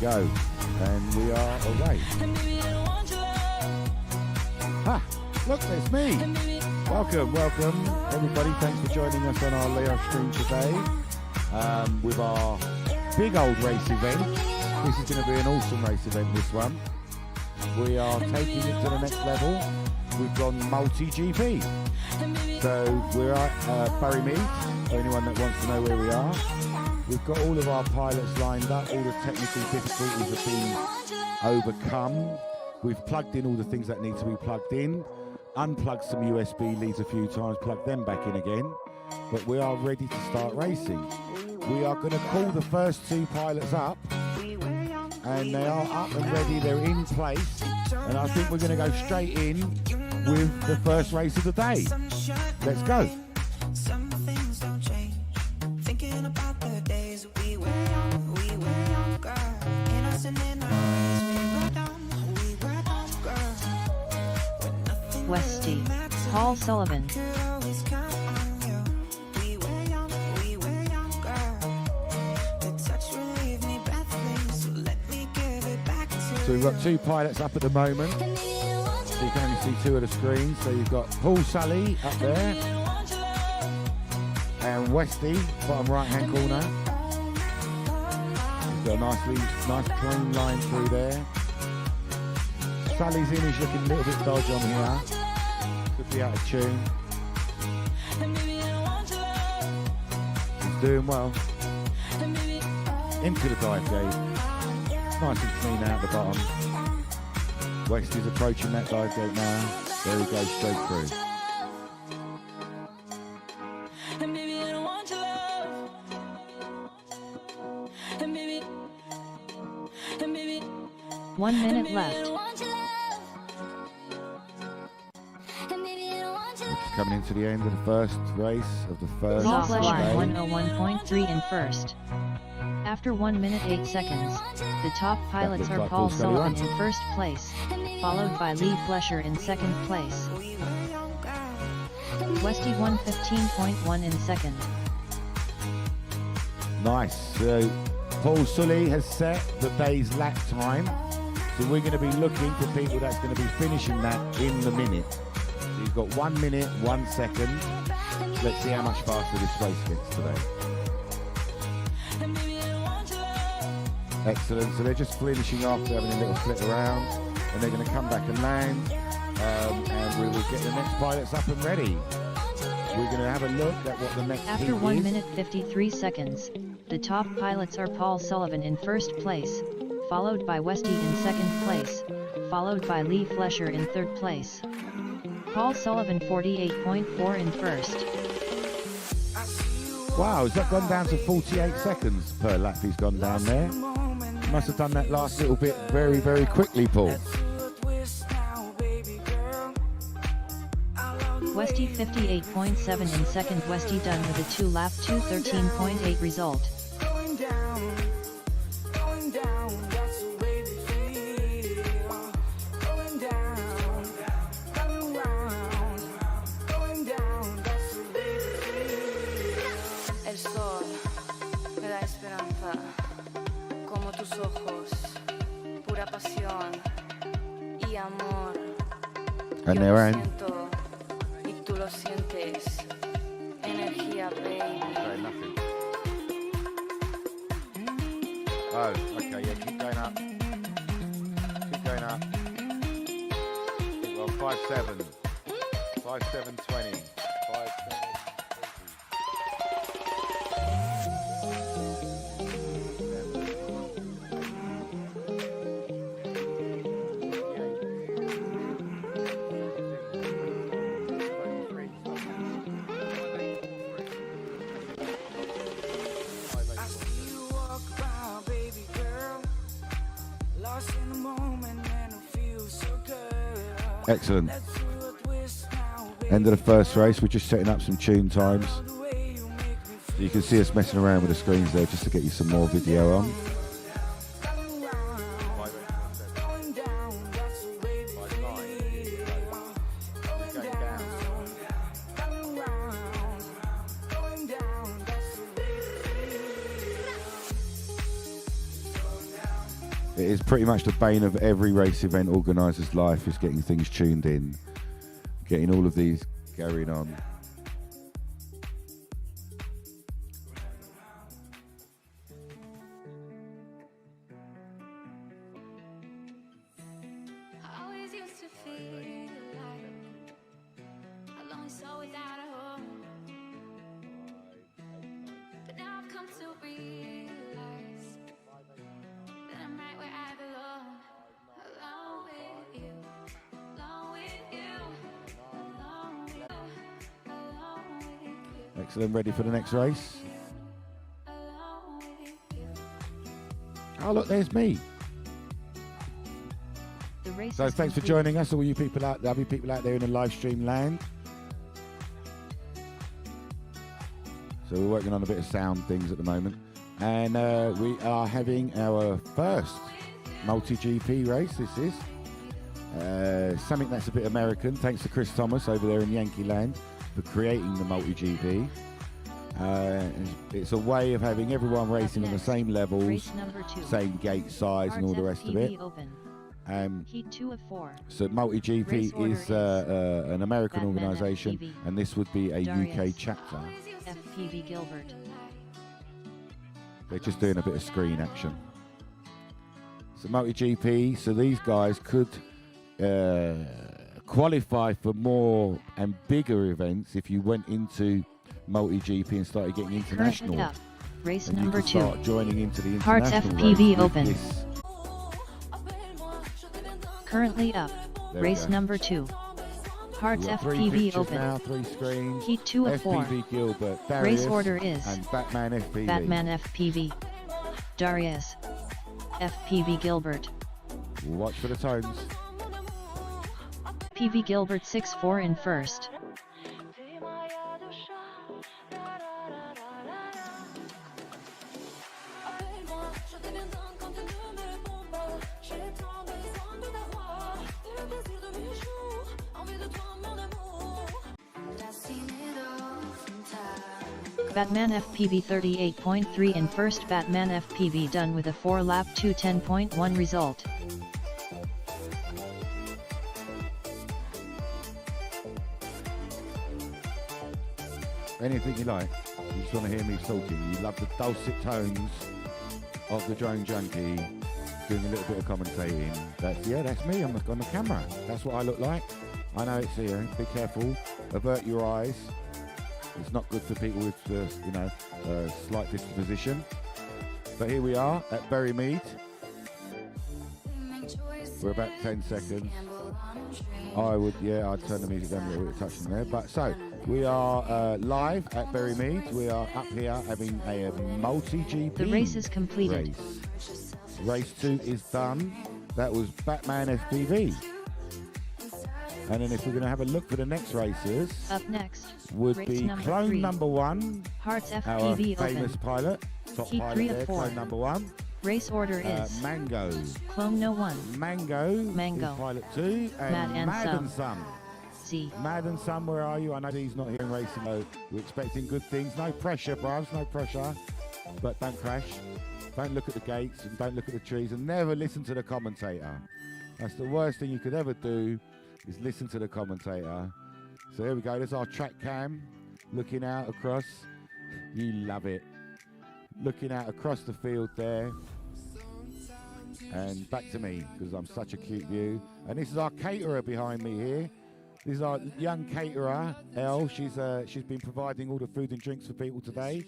go. And we are away. Ha! Look, there's me. Welcome, everybody. Thanks for joining us on our live stream today with our big old race event. This is going to be an awesome race event, this one. We are taking it to the next level. We've gone multi-GP. So we're at Burrymead, for anyone that wants to know where we are. We've got all of our pilots lined up, all the technical difficulties have been overcome. We've plugged in all the things that need to be plugged in, unplugged some USB leads a few times, plugged them back in again, but we are ready to start racing. We are going to call the first two pilots up, and they are up and ready, they're in place, and I think we're going to go straight in with the first race of the day. Let's go. Westy, Paul Sullivan. So we've got two pilots up at the moment. So you can only see two of the screens. So you've got Paul Sully up there. And Westy, bottom right hand corner. He's got a nice clean line through there. Sully's image looking a little bit dodgy on here. Could be out of tune. He's doing well. Into the dive gate. Nice and clean out the bottom. Westy's approaching that dive gate now. There he goes straight through. 1 minute left. Coming into the end of the first race of the first Paul day. Fletcher 101.3 in first. After 1 minute 8 seconds, the top pilots are like Paul Paul's gonna Sullivan run. in first place, followed by Lee Flesher in second place. Westy 115.1 in second. Nice. So Paul Sully has set the day's lap time. So we're going to be looking for people that's going to be finishing that in the minute. So you've got 1 minute, 1 second. Let's see how much faster this race gets today. Excellent. So they're just finishing off, they're having a little flit around, and they're going to come back and land, and we will get the next pilots up and ready. We're going to have a look at what the next After heat 1 is. minute 53 seconds, the top pilots are Paul Sullivan in first place, followed by Westy in second place, followed by Lee Flesher in third place. Paul Sullivan 48.4 in first. Wow, has that gone down to 48 seconds per lap he's gone down there? Must have done that last little bit very, very quickly, Paul. Westy 58.7 in second. Westy done with a 2-lap 2:13.8 result. El sol me da esperanza, como tus ojos, pura pasión y amor. And Yo they're lo in. siento y tú lo sientes. Energía, baby. Oh, okay, yeah, keep going up. Keep going up. Well, 5.7. 5.7.20. 5.7. Excellent. End of the first race. We're just setting up some tune times. So you can see us messing around with the screens there just to get you some more video on. It is pretty much the bane of every race event organiser's life, is getting things tuned in, getting all of these carrying on. Excellent, ready for the next race? Oh look, there's me. The race So is thanks for complete. joining us, all you people out there, people out there in the live stream land. So we're working on a bit of sound things at the moment. And we are having our first multi-GP race, this is. Something that's a bit American, thanks to Chris Thomas over there in Yankee Land for creating the multi-GP. It's a way of having everyone racing on the same levels, Race number 2. same gate size and all the rest of it. FPV Open. Heat 2 of 4. So MultiGP Race order is an American Batman organisation, FPV. and this would be a UK Darius. chapter. FPV Gilbert. They're just doing a bit of screen action. So MultiGP, so these guys could qualify for more and bigger events if you went into MultiGP and started getting international. Currently up. Race And number you can 2. start joining into the Hearts international FPV race with Open. this. Currently up. There we Race go. number 2. Hearts We've got 3 FPV pictures Open. now, 3 screens. Heat 2 of 4. FPV Gilbert, Darius, Race order is and Batman FPV. Batman FPV. Darius. FPV Gilbert. Watch for the tones. PV Gilbert 6-4 in first. Batman FPV 38.3 in first. Batman FPV done with a 4-lap 2:10.1 result. Anything you like. You just want to hear me talking. You love the dulcet tones of the drone junkie doing a little bit of commentating. That's me. I'm on the camera. That's what I look like. I know it's here. Be careful. Avert your eyes. It's not good for people with, slight disposition. But here we are at Bury Mead. We're about 10 seconds. I'd turn the music down a little bit, touching there. But so, we are live at Bury Mead. We are up here having a multi-GP The race is completed. Race 2 is done. That was Batman FPV. And then if we're going to have a look for the next races, Up next, would race be number clone 3. number 1, Hearts our FPV famous Open. pilot, top Heat pilot 3 there, of 4. clone number 1. Race order is Mango. Clone No 1. Mango Mango. is pilot 2, and Mad and Some. Z. Mad and Some, where are you? I know he's not here in racing mode. We're expecting good things. No pressure, bros, no pressure. But don't crash. Don't look at the gates and don't look at the trees, and never listen to the commentator. That's the worst thing you could ever do, is listen to the commentator. So here we go. There's our track cam looking out across. You love it. Looking out across the field there. And back to me, because I'm such a cute view. And this is our caterer behind me here. This is our young caterer, Elle. She's been providing all the food and drinks for people today.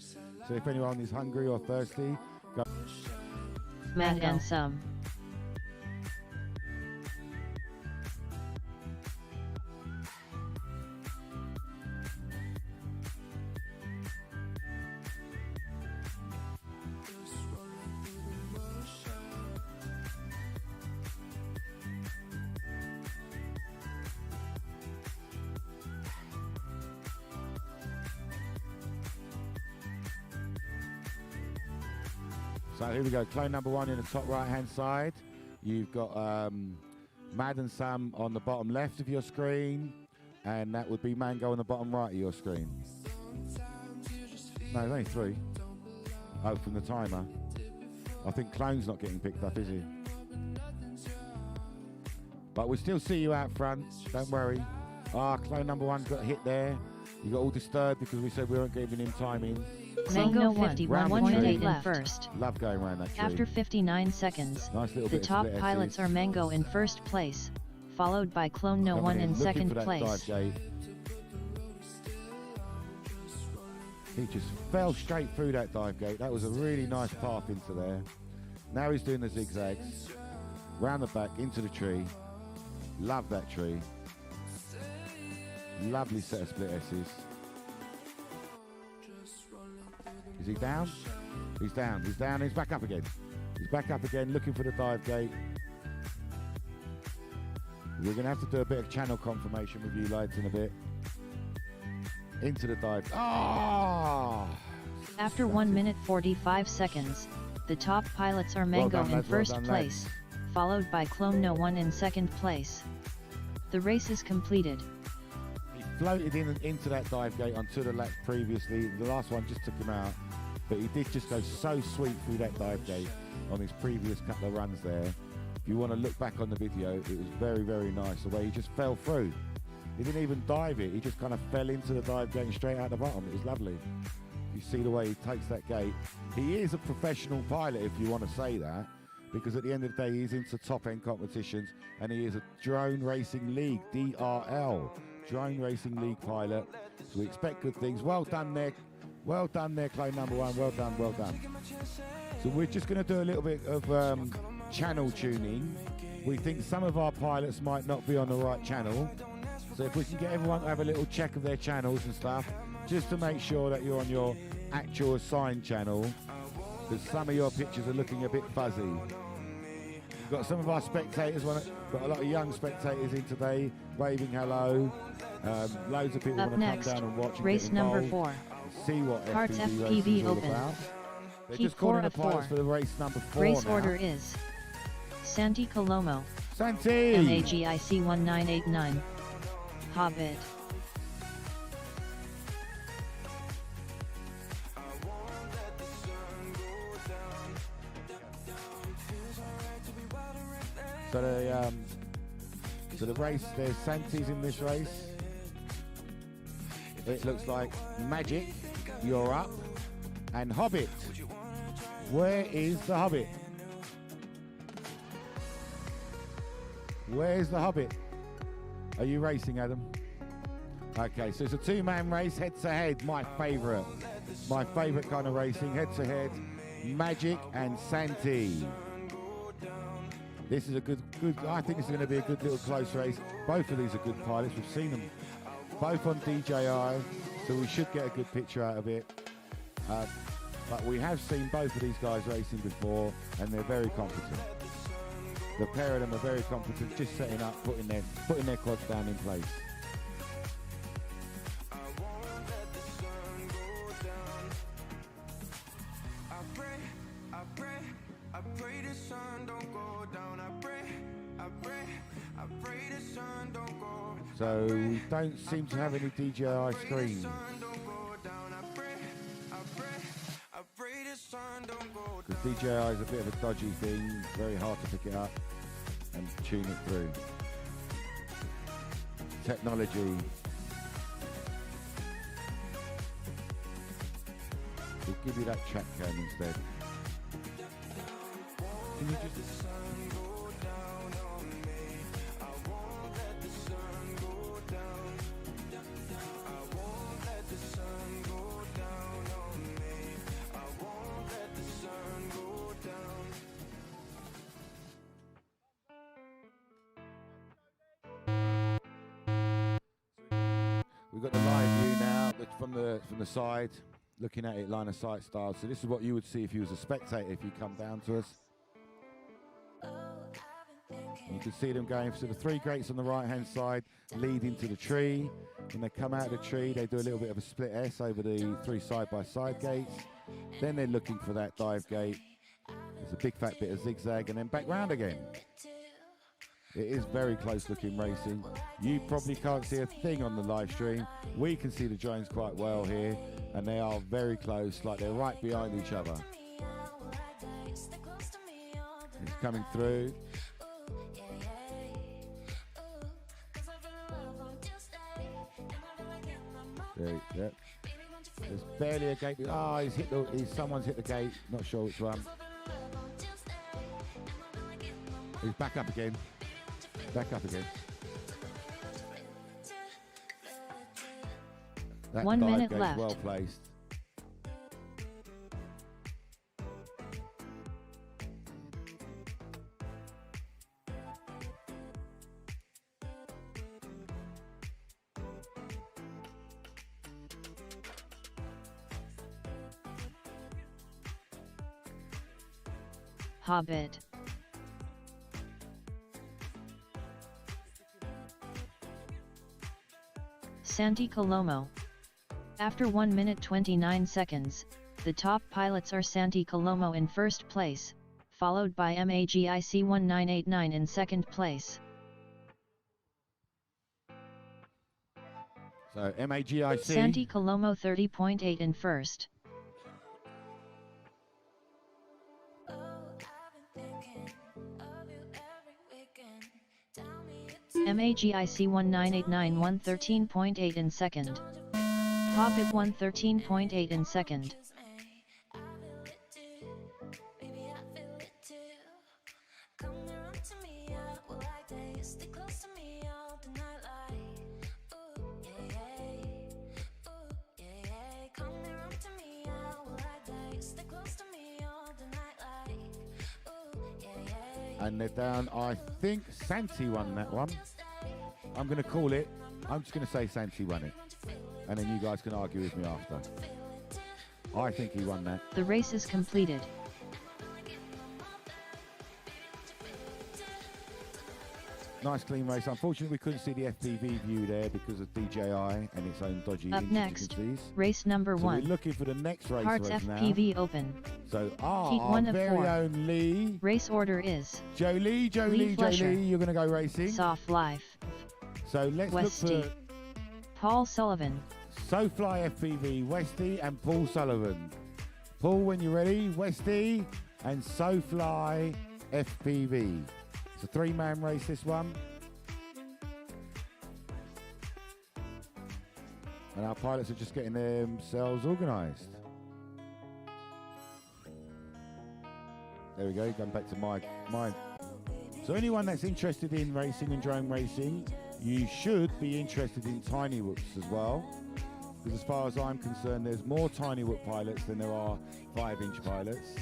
So if anyone is hungry or thirsty, go. Mad and Some. So here we go, clone number 1 in the top right hand side. You've got Mad and Sam on the bottom left of your screen, and that would be Mango on the bottom right of your screen. No, there's only 3. Oh, from the timer. I think Clone's not getting picked up, is he? But we still see you out front, don't worry. Clone number one got hit there. You got all disturbed because we said we weren't giving him timing. Mango 51.8 in first. Love going around that tree. After 59 seconds, Nice little the bit of top split pilots S's. are Mango in first place, followed by Clone No Coming 1 in looking second for that place. dive gate. He just fell straight through that dive gate. That was a really nice path into there. Now he's doing the zigzags. Round the back, into the tree. Love that tree. Lovely set of split S's. Is he down? He's down. He's down. He's back up again. He's back up again, looking for the dive gate. We're going to have to do a bit of channel confirmation with you lads in a bit. Into the dive. After 1 minute 45 seconds, the top pilots are Mango done, in lads, well first done, place, followed by Clone No 1 in second place. The race is completed. He floated into that dive gate onto the lap previously. The last one just took him out. But he did just go so sweet through that dive gate on his previous couple of runs there. If you want to look back on the video, it was very, very nice the way he just fell through. He didn't even dive it. He just kind of fell into the dive gate and straight out the bottom. It was lovely. You see the way he takes that gate. He is a professional pilot, if you want to say that, because at the end of the day, he's into top-end competitions, and he is a Drone Racing League, DRL, Drone Racing League pilot. So we expect good things. Well done there. Well done there, Clone number one. Well done, well done. So we're just going to do a little bit of channel tuning. We think some of our pilots might not be on the right channel. So if we can get everyone to have a little check of their channels and stuff, just to make sure that you're on your actual assigned channel, because some of your pictures are looking a bit fuzzy. We've got some of our spectators, got a lot of young spectators in today, waving hello. Loads of people Up want to come next, down and watch and race get number involved 4. and see what Karts FPV FPV racing is all Open. about. They're Heat just calling 4 the of pilots 4. for the race number 4 Race now. order is Santi Colomo, Santi! MAGIC 1989, Hobbit. So the race, there's Santi's in this race. It looks like Magic, you're up, and Hobbit. Where is the Hobbit? Where's the Hobbit? Are you racing, Adam? Okay, so it's a two-man race, head-to-head, my favourite kind of racing, head-to-head, Magic and Santi. This is a good, I think this is going to be a good little close race. Both of these are good pilots. We've seen them both on DJI, so we should get a good picture out of it. But we have seen both of these guys racing before, and they're very competent. The pair of them are very competent, just setting up, putting their quads down in place. So we don't seem to have any DJI screens. Because DJI is a bit of a dodgy thing, very hard to pick it up and tune it through. Technology. We'll give you that track cam instead. Can you just... We've got the live view now from the side, looking at it line of sight style. So this is what you would see if you was a spectator if you come down to us. And you can see them going to the three grates on the right hand side, leading to the tree. When they come out of the tree, they do a little bit of a split S over the three side-by-side gates. Then they're looking for that dive gate. There's a big fat bit of zigzag and then back round again. It is very close looking racing. You probably can't see a thing on the live stream. We can see the drones quite well here, and they are very close, like they're right behind each other. It's coming through. Yep. There's barely a gate. Ah, someone's hit the gate. Not sure which one. He's back up again. Back up again. That 1 minute goes left. well placed. Hobbit. Santi Colomo. After 1 minute 29 seconds, the top pilots are Santi Colomo in first place, followed by MAGIC 1989 in second place. So MAGIC. Santi Colomo 30.8 in first. MAGIC 1989 113.8 in second. Hobbit 113.8 in second. And they're down, I think Santi won that one. I'm going to call it. I'm just going to say Santi won it. And then you guys can argue with me after. I think he won that. The race is completed. Nice clean race. Unfortunately, we couldn't see the FPV view there because of DJI and its own dodgy Up next, race number so 1. we're looking for the next race Hearts now. FPV Open. So, Heat our 1 of very 4. own Lee. Race order is Jolie, Lee Flesher. you're going to go racing. Soft Life. So let's Westy. look for Paul Sullivan. SoFly FPV, Westy and Paul Sullivan. Paul, when you're ready, Westy and SoFly FPV. It's a 3-man race, this one. And our pilots are just getting themselves organised. There we go, going back to mine. So anyone that's interested in racing and drone racing, you should be interested in Tiny Whoops as well. Because as far as I'm concerned, there's more Tiny Whoop pilots than there are 5-inch pilots.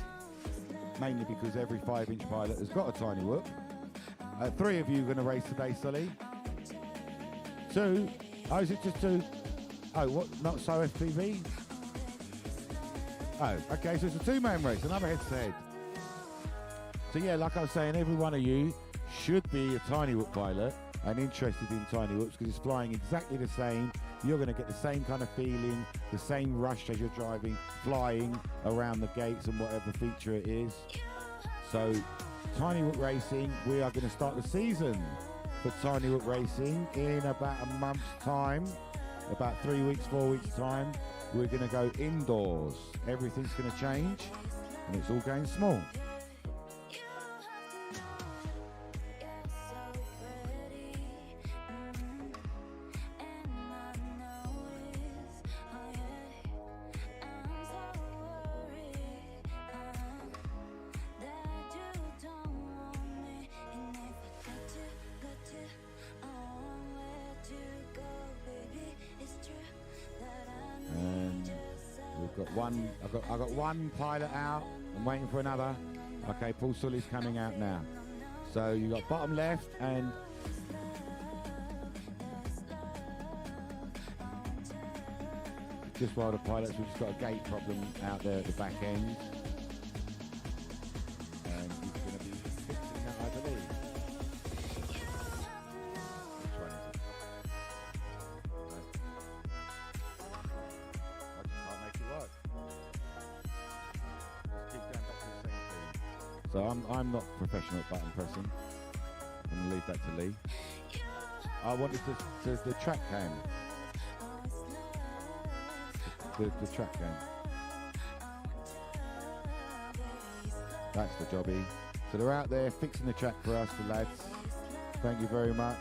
Mainly because every 5-inch pilot has got a Tiny Whoop. 3 of you are going to race today, Sully. 2? Oh, is it just 2? Oh, what? Not so FPV? Oh, okay, so it's a 2-man race, another head-to-head. So yeah, like I was saying, every one of you should be a Tiny Whoop pilot and interested in Tiny Whoops because it's flying exactly the same. You're going to get the same kind of feeling, the same rush as you're driving, flying around the gates and whatever feature it is. So, Tiny Whoop Racing, we are going to start the season for Tiny Whoop Racing in about a month's time. About 3 weeks, 4 weeks time, we're going to go indoors. Everything's going to change, and it's all going small. I've got one pilot out. I'm waiting for another. Okay, Paul Sully's coming out now. So you got bottom left and just while the pilots, we've just got a gate problem out there at the back end. And he's going to be fixing that, I believe. Which one is it? I just can't make it work. Just keep going back to the same thing. So I'm not professional at button pressing. I'm going to leave that to Lee. I wanted the track cam. The track game. That's the jobby. So they're out there fixing the track for us, the lads. Thank you very much.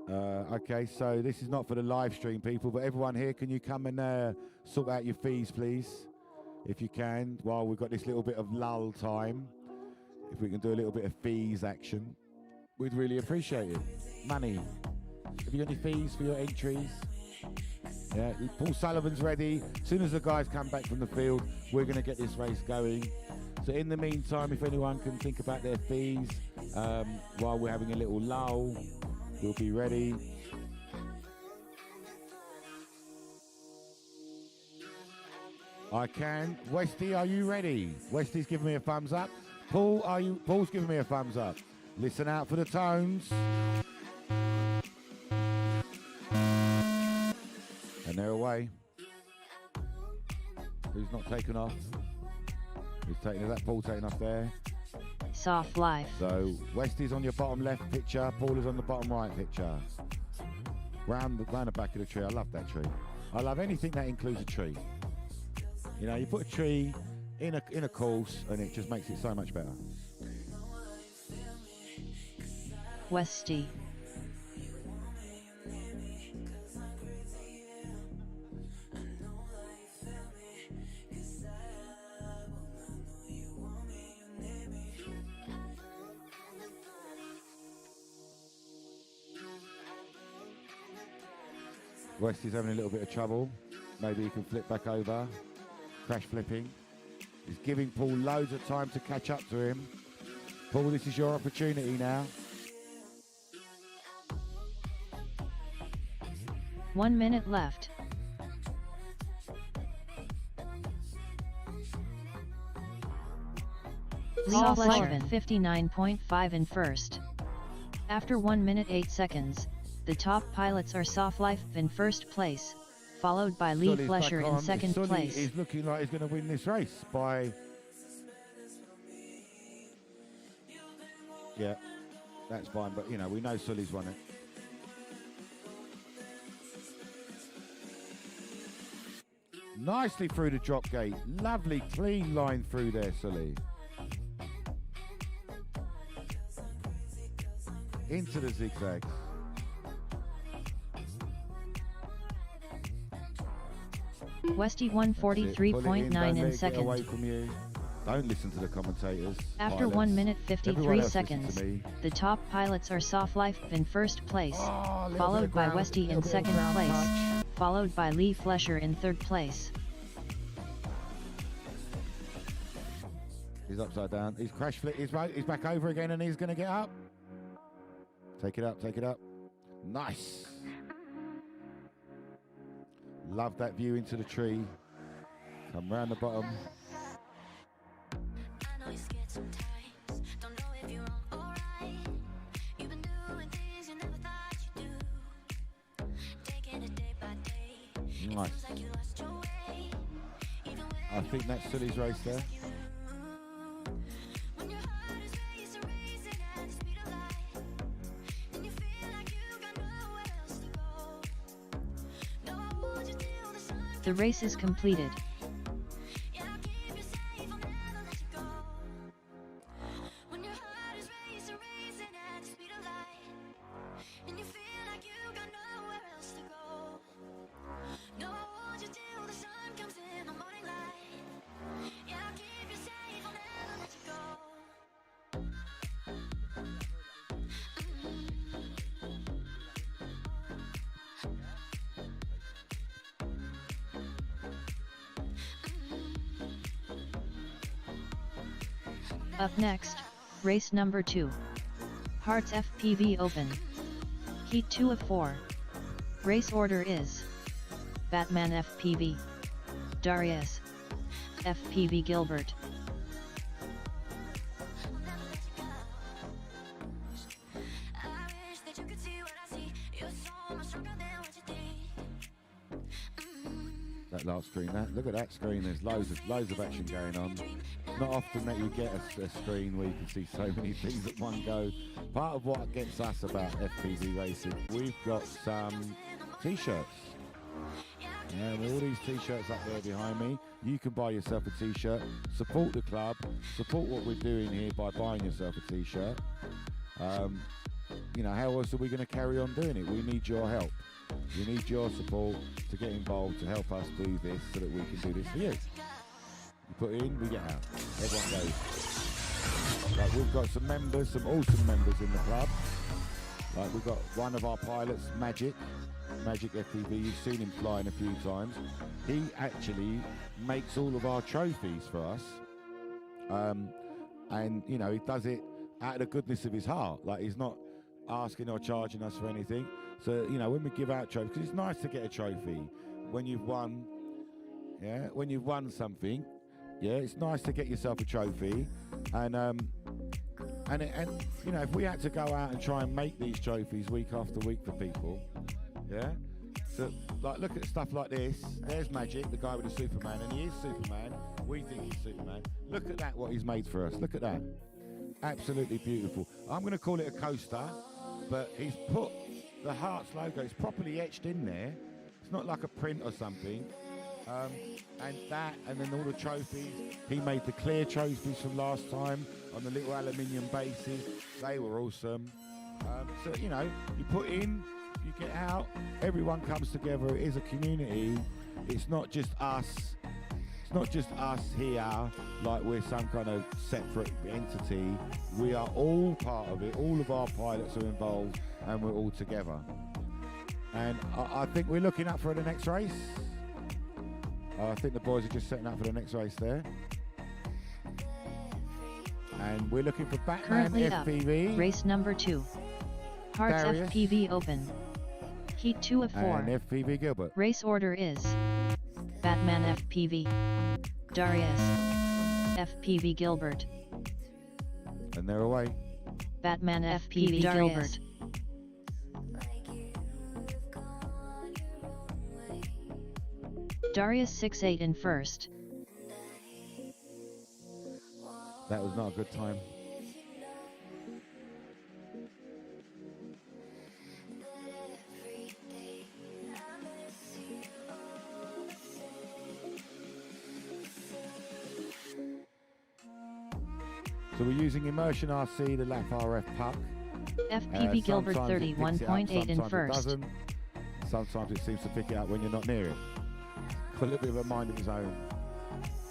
Okay, so this is not for the live stream people, but everyone here, can you come and sort out your fees, please? If you can, while we've got this little bit of lull time. If we can do a little bit of fees action, we'd really appreciate it. Money. Have you got any fees for your entries? Yeah, Paul Sullivan's ready. As soon as the guys come back from the field, we're going to get this race going. So in the meantime, if anyone can think about their fees while we're having a little lull, we'll be ready. I can. Westy, are you ready? Westy's giving me a thumbs up. Paul, are you? Paul's giving me a thumbs up. Listen out for the tones. And they're away. Who's not taken off? Who's taking? Is that Paul taking off there? Soft Life. So Westy's on your bottom left picture. Paul is on the bottom right picture. Round the back of the tree. I love that tree. I love anything that includes a tree. You know, you put a tree in a course and it just makes it so much better. Westy. Westy's having a little bit of trouble. Maybe he can flip back over. Crash flipping. He's giving Paul loads of time to catch up to him. Paul, this is your opportunity now. 1 minute left. Soft Life 59.5 in first. After 1 minute 8 seconds, the top pilots are Soft Life in first place, followed by Lee Flesher in second place. He's looking like he's going to win this race by... Yeah, that's fine, but you know, we know Sully's won it. Nicely through the drop gate. Lovely clean line through there, Sully. Into the zigzags. Westy 143.9 in second. Away from you. Don't listen to the commentators. After pilots. 1 minute 53 seconds, the top pilots are Soft Life in first place, followed by Westy in second place, followed by Lee Flesher in third place. He's upside down. He's crash flip. He's back over again, and he's going to get up. Take it up. Take it up. Nice. Love that view into the tree. Come round the bottom. Nice. I think that's Sully's race there. The race is completed. Up next, race number 2. Hearts FPV Open. Heat 2 of 4. Race order is Batman FPV, Darius FPV Gilbert. That last screen, look at that screen. There's loads of action going on. Not often that you get a screen where you can see so many things at one go. Part of what gets us about FPV racing, we've got some t-shirts. Yeah, with all these t-shirts up there behind me, you can buy yourself a t-shirt, support the club, support what we're doing here by buying yourself a t-shirt. you know, how else are we going to carry on doing it? We need your help. We need your support to get involved, to help us do this so that we can do this for you. You put in, we get out. Everyone goes. Like, we've got some members, some awesome members in the club. Like, we've got one of our pilots, Magic FPV. You've seen him flying a few times. He actually makes all of our trophies for us. And, you know, he does it out of the goodness of his heart. Like, he's not asking or charging us for anything. So, you know, when we give out trophies, because it's nice to get a trophy when you've won, when you've won something, it's nice to get yourself a trophy. And you know, if we had to go out and try and make these trophies week after week for people, so, like, look at stuff like this. There's Magic, the guy with the Superman, and he is Superman. We think he's Superman. Look at that, what he's made for us. Look at that. Absolutely beautiful. I'm going to call it a coaster, but he's put the Hearts logo, it's properly etched in there. It's not like a print or something. And that, and then all the trophies. He made the clear trophies from last time on the little aluminium bases. They were awesome. So, you know, you put in, you get out, everyone comes together. It is a community. It's not just us. It's not just us here, like we're some kind of separate entity. We are all part of it. All of our pilots are involved, and we're all together. And I think we're looking up for the next race. I think the boys are just setting up for the next race there. And we're looking for Batman Currently FPV. Up, race number 2. Hearts Darius. FPV Open. Heat 2 of 4. And FPV Gilbert. Race order is Batman FPV, Darius, FPV Gilbert. And they're away. Batman FPV Gilbert. Darius 6-8 in first. That was not a good time. So we're using Immersion RC, the LAF RF puck. FPV Gilbert Sometimes it picks it up, 31.8 in sometimes it first. doesn't. Sometimes it seems to pick it up when you're not near it. Got a little bit of a mind of his own.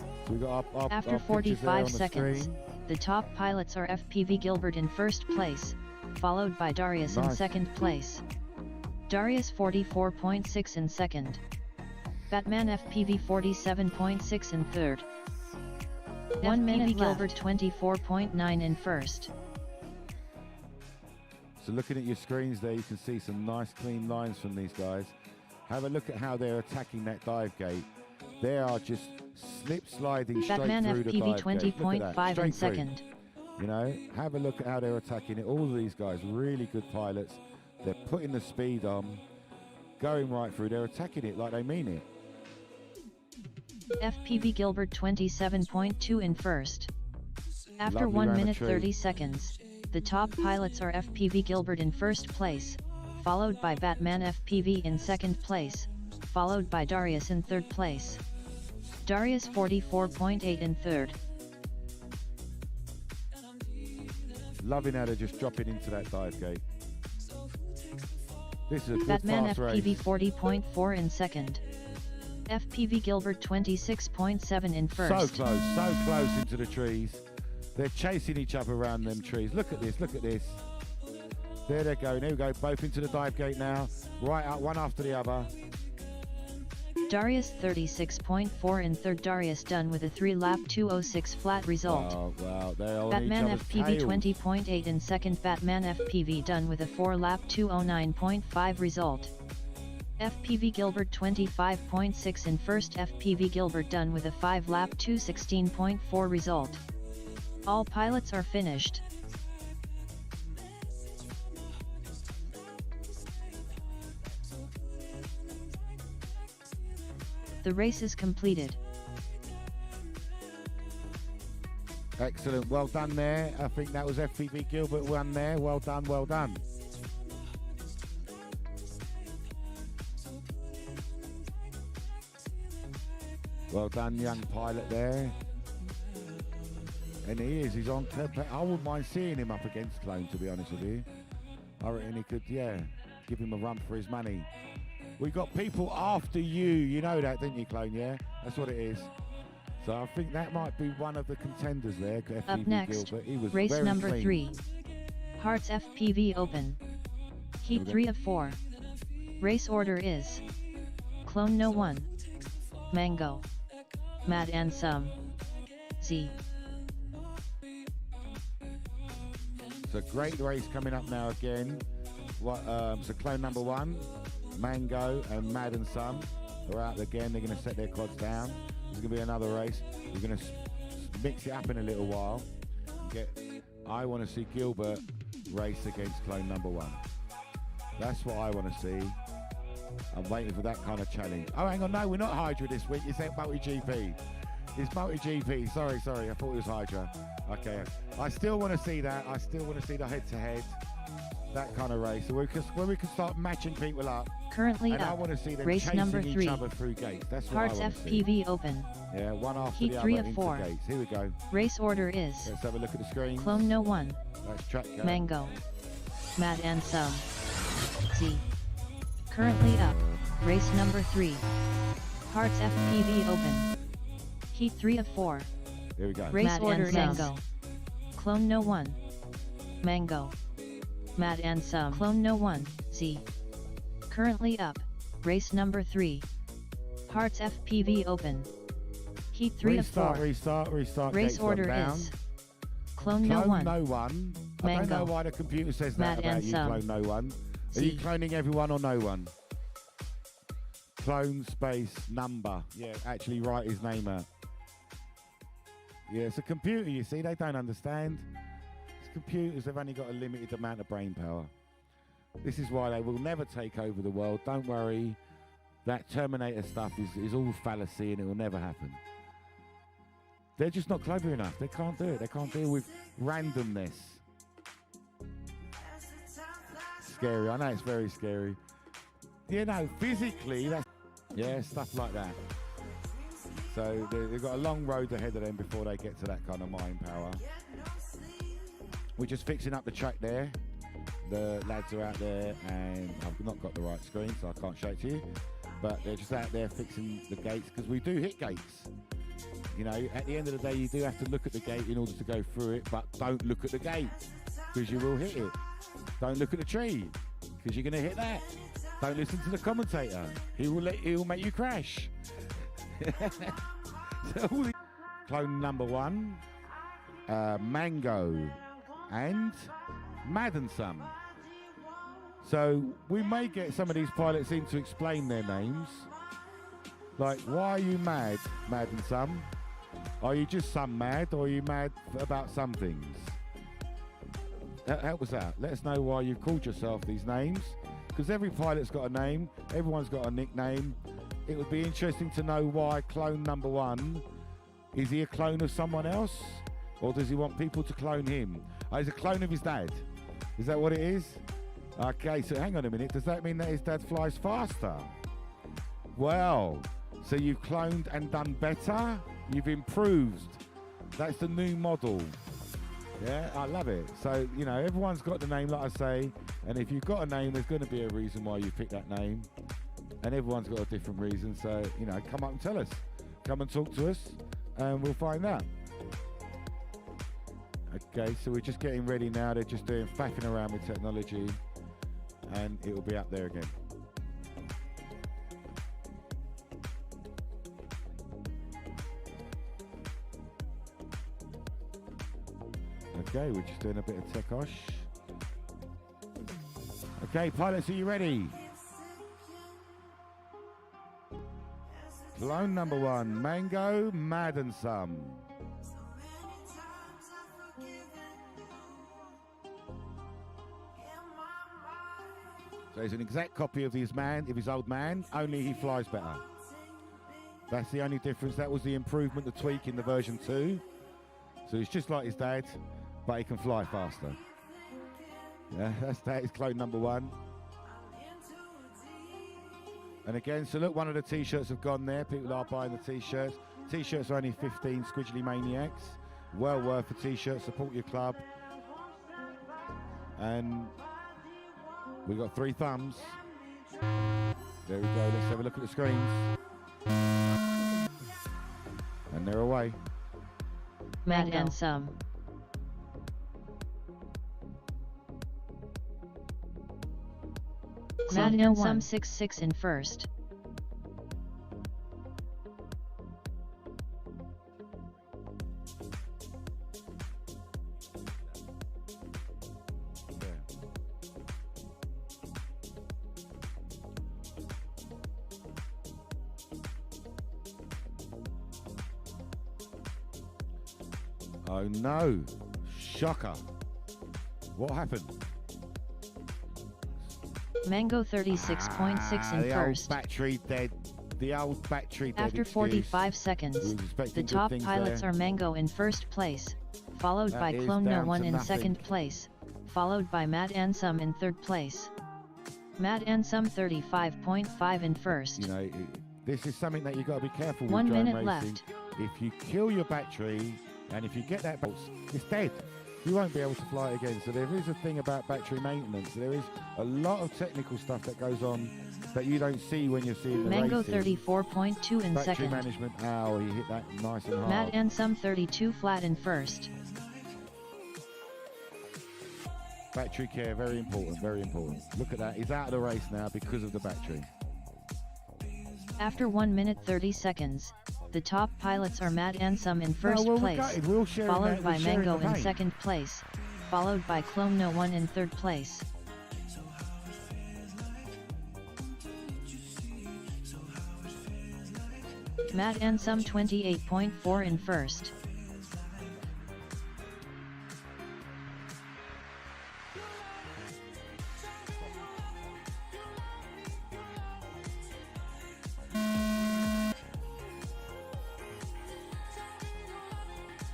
So we got our After our pictures there on 45 the seconds, screen. the top pilots are FPV Gilbert in first place, followed by Darius in Nice. second place. Darius 44.6 in second. Batman FPV 47.6 in third. 1 minute Gilbert 24.9 in first. So looking at your screens there, you can see some nice clean lines from these guys. Have a look at how they're attacking that dive gate. They are just slip sliding straight Batman through the FPV dive gate. Look at that, 20.5 in straight through. second. You know, have a look at how they're attacking it. All of these guys, really good pilots. They're putting the speed on, going right through. They're attacking it like they mean it. FPV Gilbert 27.2 in first. After Lovely 1 round of minute tree. 30 seconds, the top pilots are FPV Gilbert in first place, followed by Batman FPV in second place, followed by Darius in third place. Darius 44.8 in third. Loving how they're just dropping into that dive gate. This is a good Batman fast FPV race. 40.4 in second. FPV Gilbert 26.7 in first. So close into the trees. They're chasing each other around them trees. Look at this, look at this. There they go, there we go, both into the dive gate now. Right up, one after the other. Darius 36.4 in third. Darius done with a 3-lap 206 flat result. Wow, they're on Batman each other's FPV tails. 20.8 in second. Batman FPV done with a 4-lap 209.5 result. FPV Gilbert 25.6 in first. FPV Gilbert done with a 5-lap 216.4 result. All pilots are finished. The race is completed. Excellent, well done there. I think that was FPV Gilbert won there. Well done, well done. Well done, young pilot there. And he's on. I wouldn't mind seeing him up against Clone, to be honest with you. I reckon he could, yeah, give him a run for his money. We got people after you. You know that, didn't you, Clone? Yeah, that's what it is. So I think that might be one of the contenders there. Up FPV next, Gilbert. He was race very number clean. 3. Hearts FPV Open. Heat 3 of 4. Race order is Clone No 1, Mango, Mad and Some, Z. So great race coming up now again. So Clone number 1, Mango and Mad and Some are out again. They're going to set their quads down. There's going to be another race. We're going to mix it up in a little while. I want to see Gilbert race against Clone number 1. That's what I want to see. I'm waiting for that kind of challenge. Oh, hang on, no, we're not Hydra this week. It's MotoGP. It's MotoGP. Sorry. I thought it was Hydra. Okay. I still want to see that. I still want to see the head-to-head. That kind of race. So where we can start matching people up. Currently and up. I want to see them Race chasing number each 3. other through gates. That's what Hearts I want to FPV see. Open. Yeah, one after Heat the 3 other of into 4. gates. Here we go. Race order is Let's have a look at the screen. Clone No 1, That's track go. Mango, Mad and Some, Z. Currently up. Race number 3. Hearts FPV Open. Heat 3 of 4. Here we go. Race Mad order and is Some. Clone No 1, Mango, Mad and Some. Clone No 1, Z. Currently up. Race number 3. Hearts FPV Open. Heat 3 of 4. Restart. Race gates order down. is Clone No 1, No one. I don't Mango, know why the computer says Mad that about and you, Some. Clone No One. Are Z. you cloning everyone or no one? Clone space number. Yeah, actually write his name out. Yeah, it's a computer, you see, they don't understand. It's computers, they've only got a limited amount of brain power. This is why they will never take over the world. Don't worry, that Terminator stuff is all fallacy and it will never happen. They're just not clever enough. They can't do it. They can't deal with randomness. Scary. I know it's very scary. You know, physically, that's... Yeah, stuff like that. So they've got a long road ahead of them before they get to that kind of mind power. We're just fixing up the track there. The lads are out there, and I've not got the right screen, so I can't show it to you. But they're just out there fixing the gates, because we do hit gates. You know, at the end of the day, you do have to look at the gate in order to go through it, but don't look at the gate, because you will hit it. Don't look at the tree, because you're going to hit that. Don't listen to the commentator. He will make you crash. So, Clone number 1, Mango, and Mad and Some. So we may get some of these pilots in to explain their names. Like, why are you mad, Mad and Some? Are you just some mad, or are you mad about some things? Help us out. Let us know why you've called yourself these names. Because every pilot's got a name. Everyone's got a nickname. It would be interesting to know why Clone number 1, is he a clone of someone else? Or does he want people to clone him? Oh, he's a clone of his dad. Is that what it is? Okay, so hang on a minute. Does that mean that his dad flies faster? Well, so you've cloned and done better? You've improved. That's the new model. Yeah, I love it. So, you know, everyone's got the name, like I say. And if you've got a name, there's going to be a reason why you picked that name. And everyone's got a different reason. So, you know, come up and tell us. Come and talk to us, and we'll find out. Okay, so we're just getting ready now. They're just faffing around with technology, and it will be up there again. Okay, we're just doing a bit of techosh. Okay, pilots, are you ready? Clone number 1, Mango, Mad and Some. So he's an exact copy of his old man, only he flies better. That's the only difference. That was the improvement, the tweak in the version 2. So he's just like his dad, but he can fly faster. Yeah, that is Clone number 1. And again, so look, one of the t-shirts have gone there. People are buying the t-shirts. T-shirts are only 15 Squidgely Maniacs. Well worth a t-shirt. Support your club. And We got 3 thumbs. There we go. Let's have a look at the screens. And they're away. Mad and Some. Mad and Some 6-6 in first. Oh no, shocker. What happened? Mango 36.6 in the first. Old battery dead. The old battery dead. After excuse. 45 seconds, We was expecting the good top things pilots there. are Mango in first place, followed That by is Clone No down 1 to in nothing. second place, followed by Mad and Some in third place. Mad and Some 35.5 in first. You know, this is something that you've got to be careful with. 1 drone minute racing. left. If you kill your battery and if you get that bolt, it's dead. You won't be able to fly it again. So there is a thing about battery maintenance. There is a lot of technical stuff that goes on that you don't see when you're seeing the Mango racing. 34.2 in Battery second. management. Ow, he hit that nice and hard. Mad and Some 32 flat in first. Battery care, very important, very important. Look at that. He's out of the race now because of the battery. After 1 minute 30 seconds, the top pilots are Mad and Some in first we're place, gutted. We're all sharing followed that- by we're sharing Mango the in pain. second place, followed by Clone No 1 in third place. Mad and Some 28.4 in first.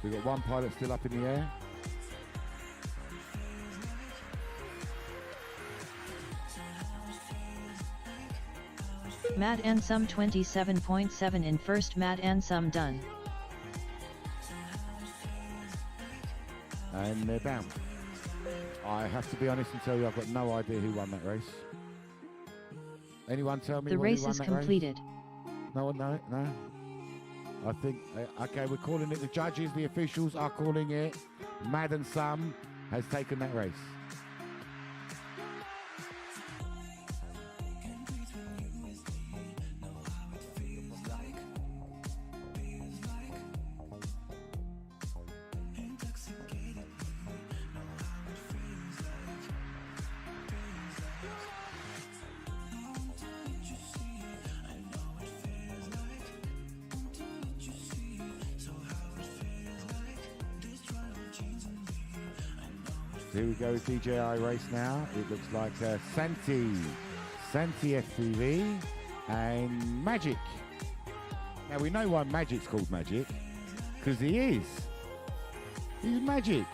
We've got 1 pilot still up in the air. Mad and Some 27.7 in first. Mad and Some done. And they're down. I have to be honest and tell you, I've got no idea who won that race. Anyone tell me The who race won is that completed. Race? No one know it? No? I think, okay, we're calling it, the judges, the officials are calling it, Mad and Some has taken that race. Here we go, DJI race now. It looks like Santi FPV and Magic. Now we know why Magic's called Magic, because he is. He's Magic.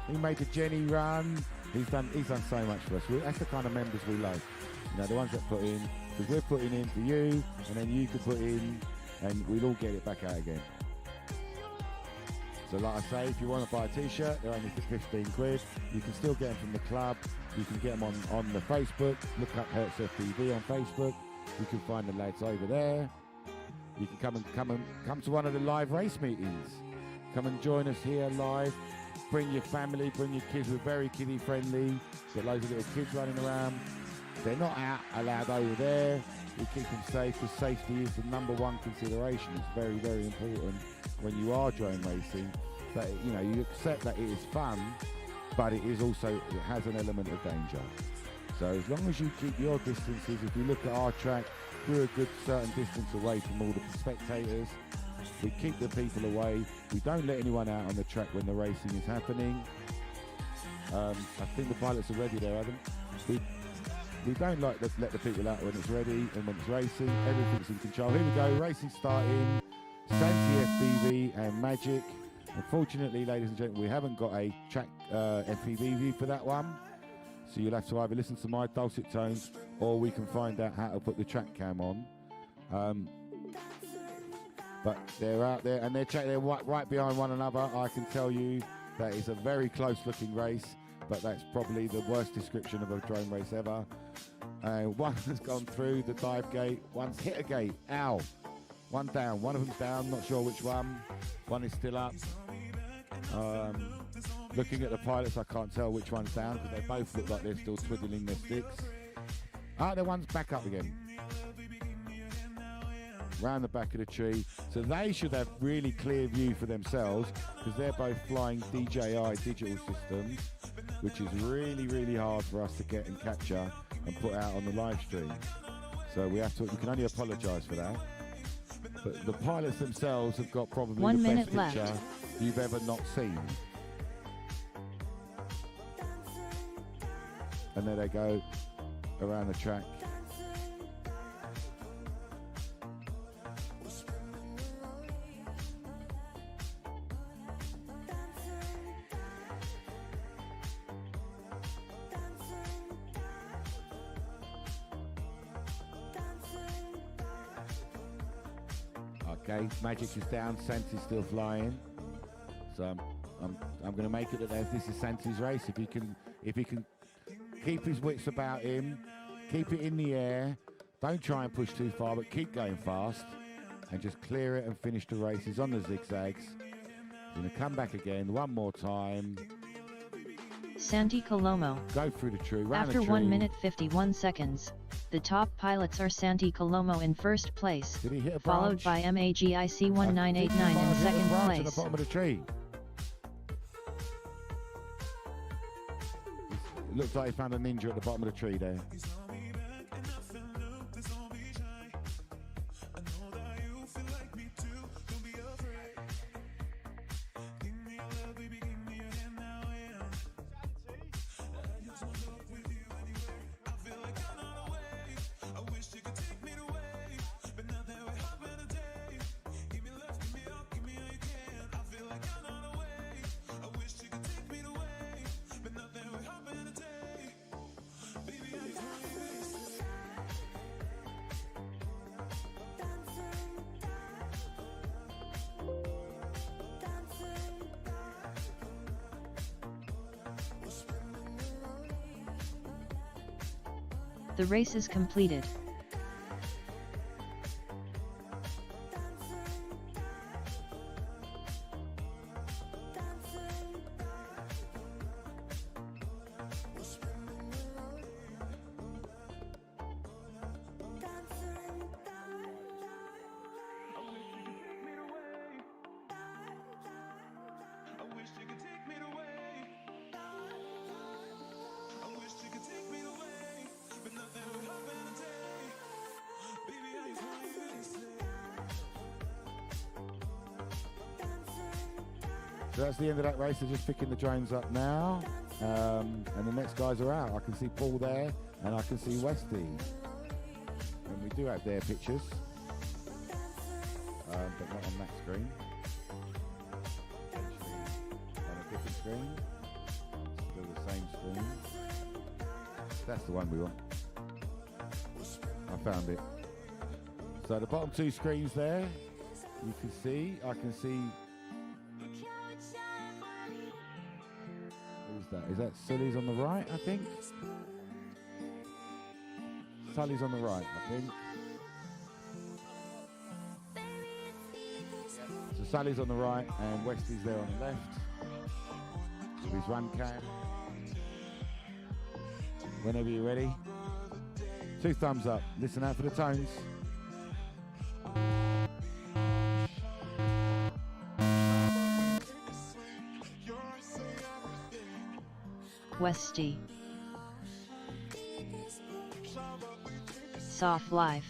He made the Jenny run. He's done so much for us. That's the kind of members we love. You know, the ones that put in, because we're putting in for you, and then you can put in, and we'll all get it back out again. So like I say, if you want to buy a t-shirt, they're only 15 quid. You can still get them from the club. You can get them on the Facebook. Look up Hertz FPV on Facebook. You can find the lads over there. You can come to one of the live race meetings. Come and join us here live. Bring your family, bring your kids. We're very kiddie friendly. Got loads of little kids running around. They're not allowed over there. We keep them safe, because safety is the #1 consideration. It's very, very important when you are drone racing, that you know, you accept that it is fun, but it is also, it has an element of danger. So as long as you keep your distances, if you look at our track, we're a good certain distance away from all the spectators. We keep the people away. We don't let anyone out on the track when the racing is happening. I think the pilots are ready there, Adam. We don't like to let the people out when it's ready and when it's racing. Everything's in control. Here we go, racing starting. Santi FPV and Magic. Unfortunately, ladies and gentlemen, we haven't got a track FPV view for that one. So you'll have to either listen to my dulcet tones, or we can find out how to put the track cam on. But they're out there, and they're right behind one another. I can tell you that it's a very close looking race. but that's probably the worst description of a drone race ever. One has gone through the dive gate, one's hit a gate. Ow! One down, one of them's down, not sure which one. One is still up. Looking at the pilots, I can't tell which one's down because they both look like they're still twiddling their sticks. The one's back up again. Round the back of the tree. So they should have really clear view for themselves because they're both flying DJI digital systems, which is really, really hard for us to get and capture and put out on the live stream. So we can only apologise for that. But the pilots themselves have got probably 1 the minute best left. picture you've ever not seen. And there they go around the track. Okay, Magic is down, Santi's still flying. So I'm going to make it that this is Santi's race. If he can keep his wits about him, keep it in the air, don't try and push too far, but keep going fast and just clear it and finish the race. He's on the zigzags. He's going to come back again one more time. Santi Colomo. Go through the tree, round After the tree. 1 minute 51 seconds, the top pilots are Santi Colomo in first place, Did he hit a followed branch? by MAGIC 1989 in Hit a second branch at the place. bottom of the tree. It looks like he found a ninja at the bottom of the tree there. The race is completed. So that's the end of that race. They're just picking the drones up now. And the next guys are out. I can see Paul there, and I can see Westy. And we do have their pictures, but not on that screen. Actually, on a different screen. Still the same screen. That's the one we want. I found it. So the bottom two screens there, you can see. I can see. That? Is that Sully's on the right, I think? Sully's on the right, I think. So Sully's on the right and Westy's there on the left with his run cam. Whenever you're ready. 2 thumbs up. Listen out for the tones. Westy. Soft Life.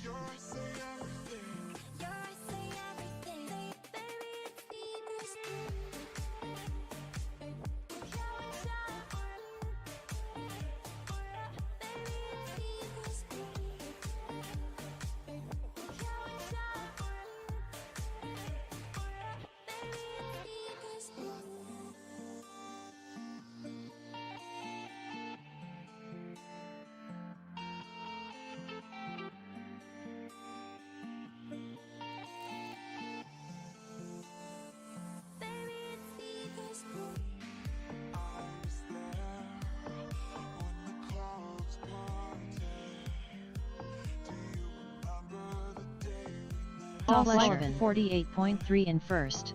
Paul Sullivan 48.3 in first.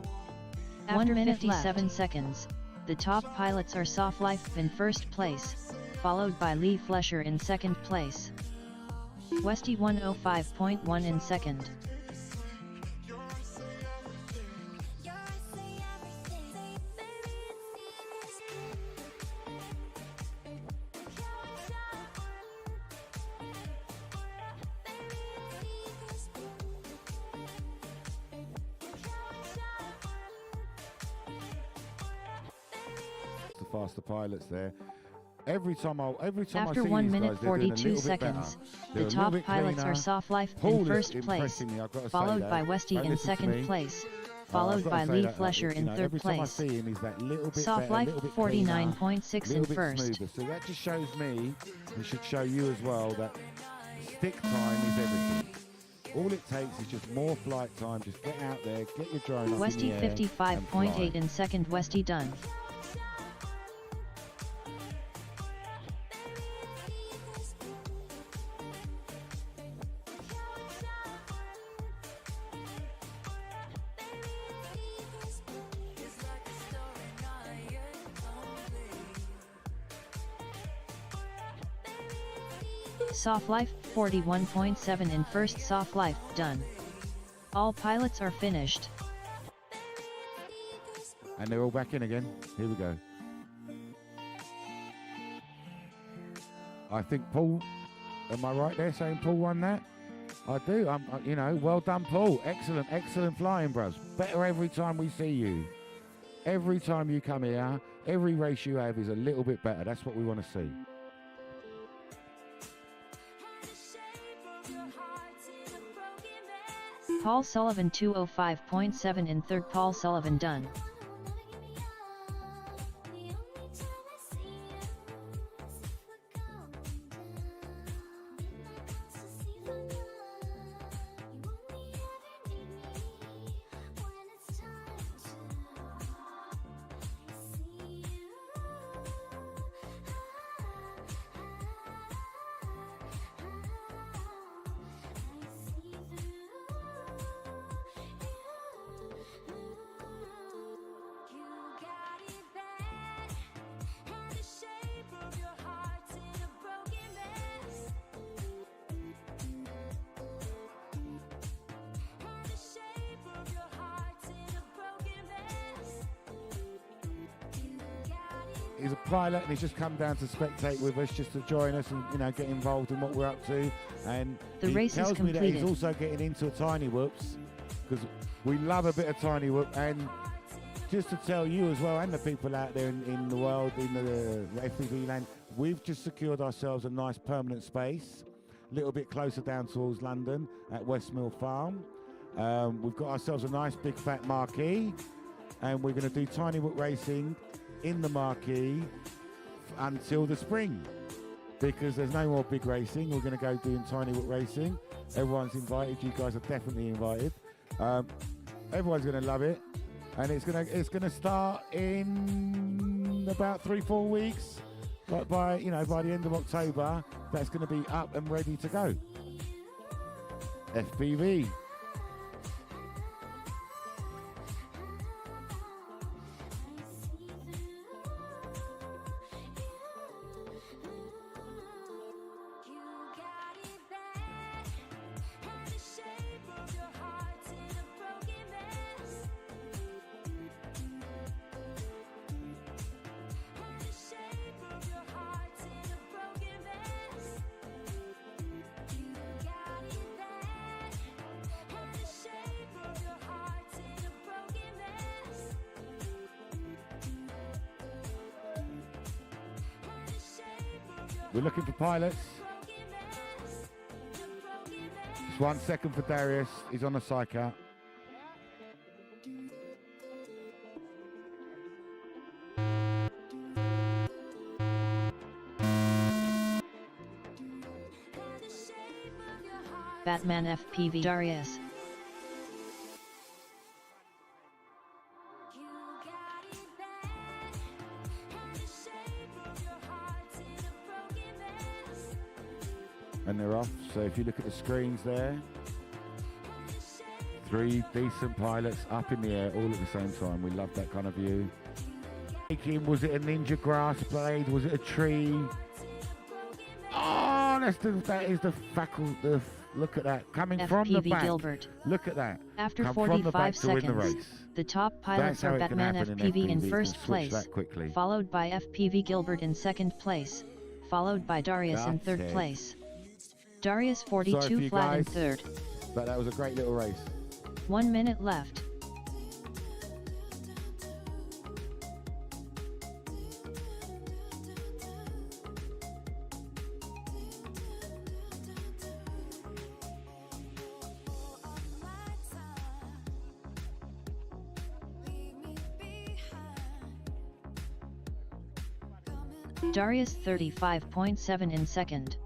1 minute 57 seconds. The top pilots are Soft Life in first place, followed by Lee Flesher in second place. Westy 105.1 in second. The faster pilots there. Every time After I see 1 these minute guys, they're doing a 42 little bit better. seconds, They're the a little top bit pilots cleaner. are Soft Life Paul in is first place, impressing me, I've got to say followed that. by Westy Don't in listen to second me. place, I've followed got to by say Lee that, Flesher in third every time I place. see him, he's that little bit Soft better, Life little bit cleaner, 49.6 in little bit first. smoother. So that just shows me, and should show you as well, that stick time is everything. All it takes is just more flight time. Just get out there, get your drone up Westy in the air, and fly. 55.8 in second. Westy done. Soft Life 41.7 in first. Soft Life done. All pilots are finished. And they're all back in again. Here we go. I think Paul, am I right there saying Paul won that? I do. You know, well done, Paul. Excellent flying, bros. Better every time we see you. Every time you come here, every race you have is a little bit better. That's what we want to see. Paul Sullivan 205.7 in third. Paul Sullivan done. He's a pilot and he's just come down to spectate with us, just to join us and, you know, get involved in what we're up to. And The he race is tells me that he's completed. also getting into a tiny whoops, because we love a bit of tiny whoop. And just to tell you as well, and the people out there in the world, in the FPV land, we've just secured ourselves a nice permanent space, a little bit closer down towards London at Westmill Farm. We've got ourselves a nice big fat marquee, and we're going to do tiny whoop racing in the marquee until the spring, because there's no more big racing. We're going to go doing tiny whoop racing. Everyone's invited. You guys are definitely invited. Everyone's going to love it, and it's going to start in about 3-4 weeks. But by the end of October, that's going to be up and ready to go. FPV. We're looking for pilots. Just 1 second for Darius. He's on a psych out. Batman FPV Darius. And they're off. So if you look at the screens there, Three decent pilots up in the air all at the same time. We love that kind of view. Was it a ninja grass blade? Was it a tree? Oh, that is the faculty. Look at that. Coming FPV from the back. Gilbert. Look at that. After Come from the 45 back to win the seconds, race. the top pilots That's how are it can Batman happen FPV in FPV. first Switch place, that quickly. followed by FPV Gilbert in second place, followed by Darius in That's third it. place. Darius Sorry for 42 you flat in guys, third. But that was a great little race. 1 minute left. Darius 35.7 in second.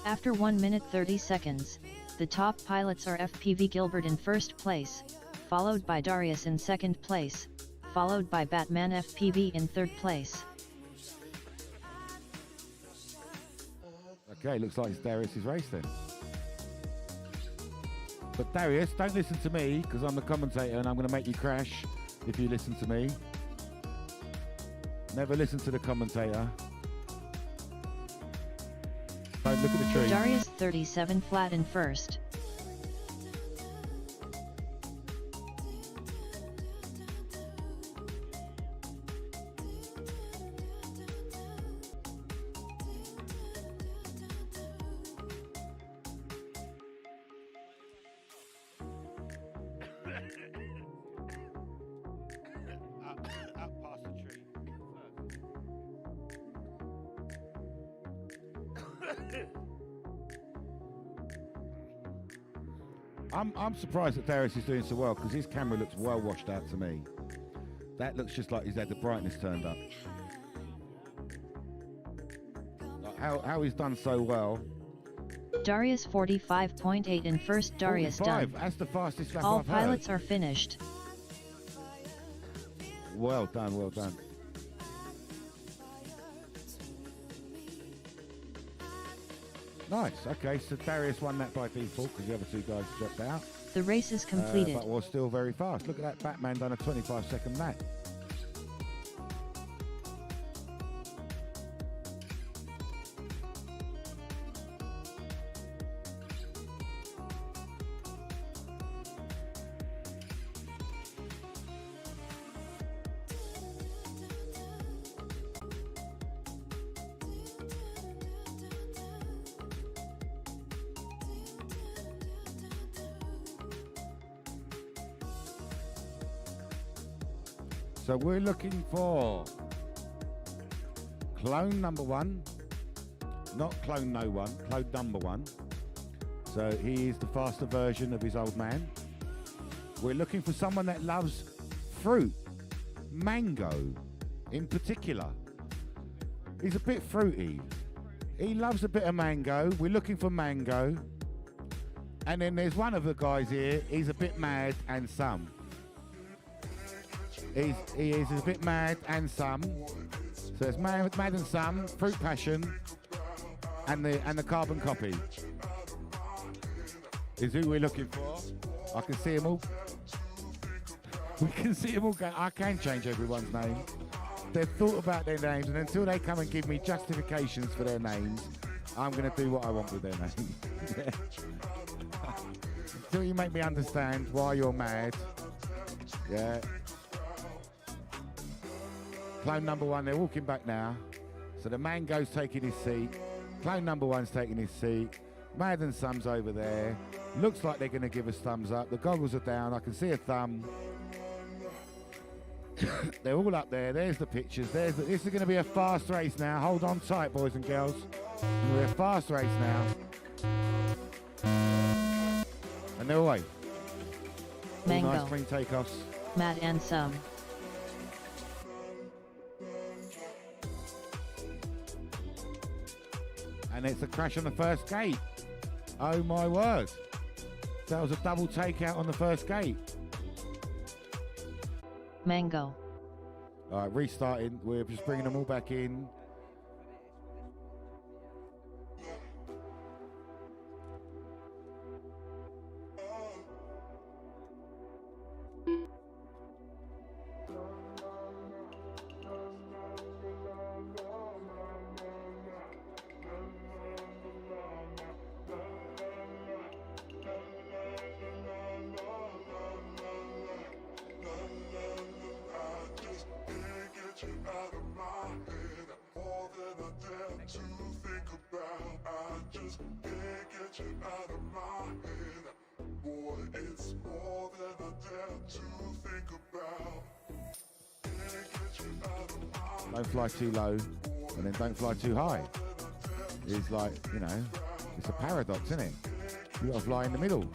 After 1 minute 30 seconds, the top pilots are FPV Gilbert in first place, followed by Darius in second place, followed by Batman FPV in third place. Okay, looks like it's Darius' race then. But Darius, don't listen to me, because I'm the commentator and I'm going to make you crash if you listen to me. Never listen to the commentator. Don't look at the tree. Darius 37 flat in first. Up past the tree. I'm surprised that Darius is doing so well because his camera looks well washed out to me. That looks just like he's had the brightness turned up. Like how he's done so well. Darius 45.8 in first. Darius 45, done. that's the fastest lap All I've heard. pilots are finished. Well done, well done. Nice, okay, so Darius won that by default because the other two guys dropped out. The race is completed. But was still very fast. Look at that, Batman done a 25-second lap. So we're looking for clone number one, not clone no one, clone number one. So he is the faster version of his old man. We're looking for someone that loves fruit, mango in particular. He's a bit fruity. He loves a bit of mango. We're looking for mango. And then there's one of the guys here, he's a bit mad and some. He is a bit mad and some. So it's mad and some, fruit passion, and the carbon copy is who we're looking for. I can see them all. We can see them all go. I can change everyone's name. They've thought about their names, and until they come and give me justifications for their names, I'm going to do what I want with their name. Until you make me understand why you're mad. Yeah. Clone number one, they're walking back now. So the mango's taking his seat. Clone number one's taking his seat. Mad and Sum's over there. Looks like they're going to give us thumbs up. The goggles are down. I can see a thumb. They're all up there. There's the pictures. This is going to be a fast race now. Hold on tight, boys and girls. We're a fast race now. And they're away. Mango. All nice clean takeoffs. Mad and some. And it's a crash on the first gate. Oh my word. That was a double takeout on the first gate. Mango. All right, restarting. We're just bringing them all back in. get you out of my head. More than I dare to think about. I just can't get you out of my head. Boy, it's more than I dare to think about. Can't get you out of my Don't fly too low, and then don't fly too high. It's like, you know, it's a paradox, isn't it? You got to fly in the middle.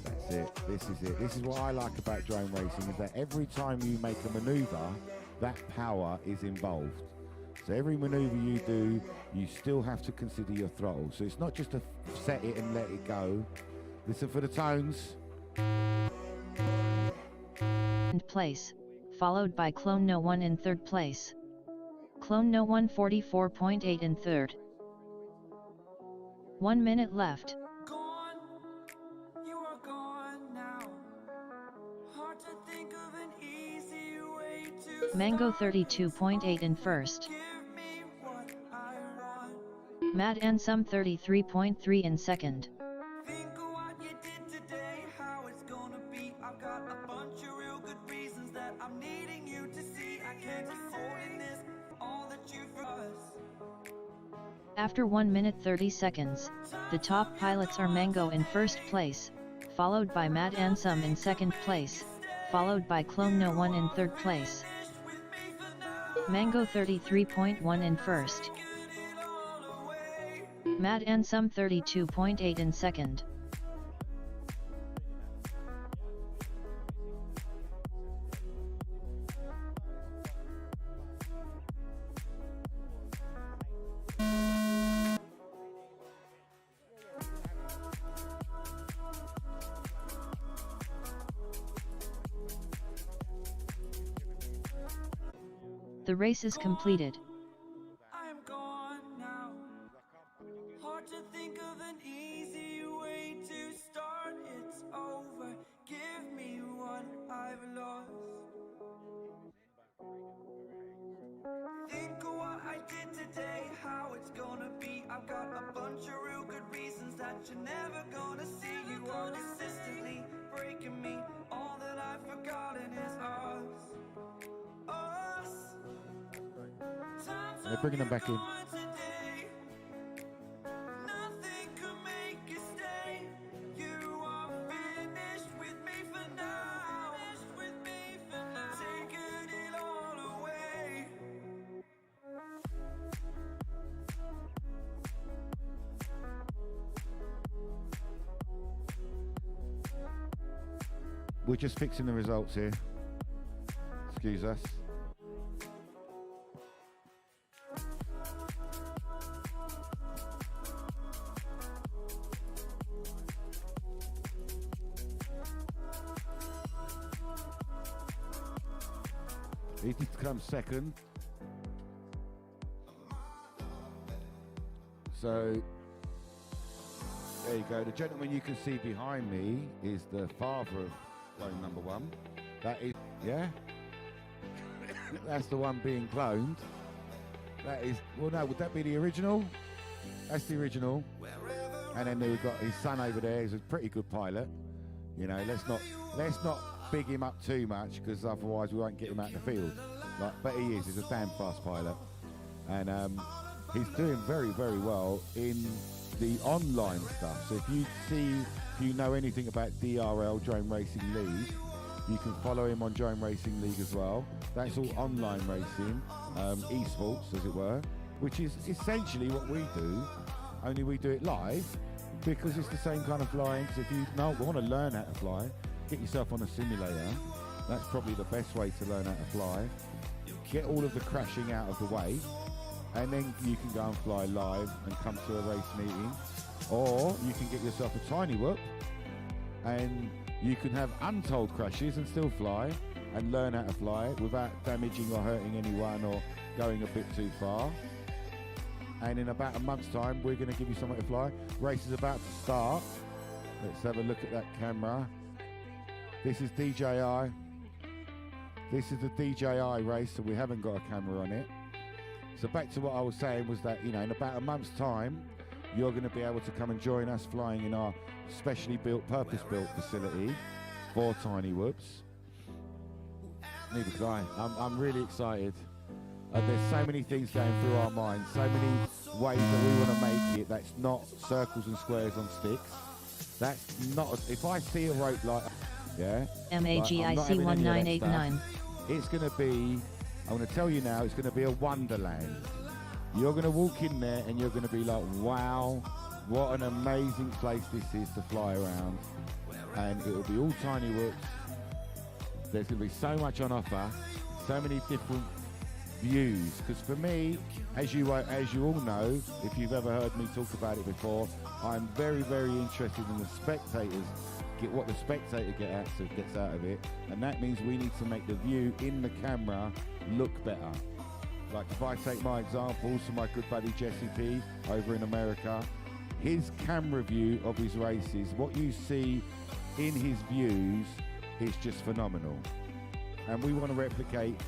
That's it. This is it. This is what I like about drone racing, is that every time you make a maneuver, that power is involved. So every maneuver you do, you still have to consider your throttle. So it's not just to set it and let it go. Listen for the tones. And place, followed by Clone No 1 in third place. Clone No 1 44.8 in third. 1 minute left. Gone, you are gone now. Hard to think of an easy way to Mango 32.8 in first. give me what I want. Mad Ansem 33.3 in second. Think of what you did today, how it's gonna be. I've got a bunch of real good reasons that I'm needing you to see. I can't afford in this, all that you for us. After 1 minute 30 seconds, the top pilots are Mango in first place, followed by Mad Ansem in second place, followed by Clone No 1 in third place. Mango 33.1 in first. Mad Ansem 32.8 in second. The race is completed. I'm gone now. Hard to think of an easy way to start. It's over. Give me what I've lost. Think of what I did today, how it's gonna be. I've got a bunch of real good reasons that you're never gonna see. You are consistently breaking me. All that I've forgotten is us. Us. They're bringing them back in. Nothing could make you stay. You are finished with me for now. Finished with me for now. Taking it all away. We're just fixing the results here. Excuse us. He did come second. So there you go. The gentleman you can see behind me is the father of clone number 1. That is, yeah. That's the one being cloned. That is, well, no, would that be the original? That's the original. And then we've got his son over there. He's a pretty good pilot. You know, let's not big him up too much, because otherwise we won't get him out in the field. But he is. He's a damn fast pilot, and he's doing very, very well in the online stuff. So if you know anything about DRL, Drone Racing League, you can follow him on Drone Racing League as well. That's all online racing, esports as it were, which is essentially what we do, only we do it live, because it's the same kind of flying. So if you want to learn how to fly, get yourself on a simulator. That's probably the best way to learn how to fly. Get all of the crashing out of the way, and then you can go and fly live and come to a race meeting. Or you can get yourself a tiny whoop, and you can have untold crashes and still fly and learn how to fly without damaging or hurting anyone or going a bit too far. And in about a month's time, we're going to give you something to fly. Race is about to start. Let's have a look at that camera. This is DJI. This is the DJI race, so we haven't got a camera on it. So back to what I was saying was that, you know, in about a month's time, you're going to be able to come and join us flying in our specially built, purpose-built facility for tiny whoops. Neither could I. I'm really excited. There's so many things going through our minds, so many ways that we want to make it that's not circles and squares on sticks. That's not, if I see a rope like, yeah, MAGIC like, I'm not having any of that 1989. stuff. It's going to be, I'm going to tell you now, it's going to be a wonderland. You're going to walk in there and you're going to be like, wow, what an amazing place this is to fly around. And it will be all tiny whoops. There's going to be so much on offer, so many different views. Because for me, as you all know, if you've ever heard me talk about it before, I'm very, very interested in the spectators, get what the spectator gets out of it. And that means we need to make the view in the camera look better. Like if I take my examples from my good buddy Jesse P over in America, his camera view of his races, what you see in his views is just phenomenal. And we want to replicate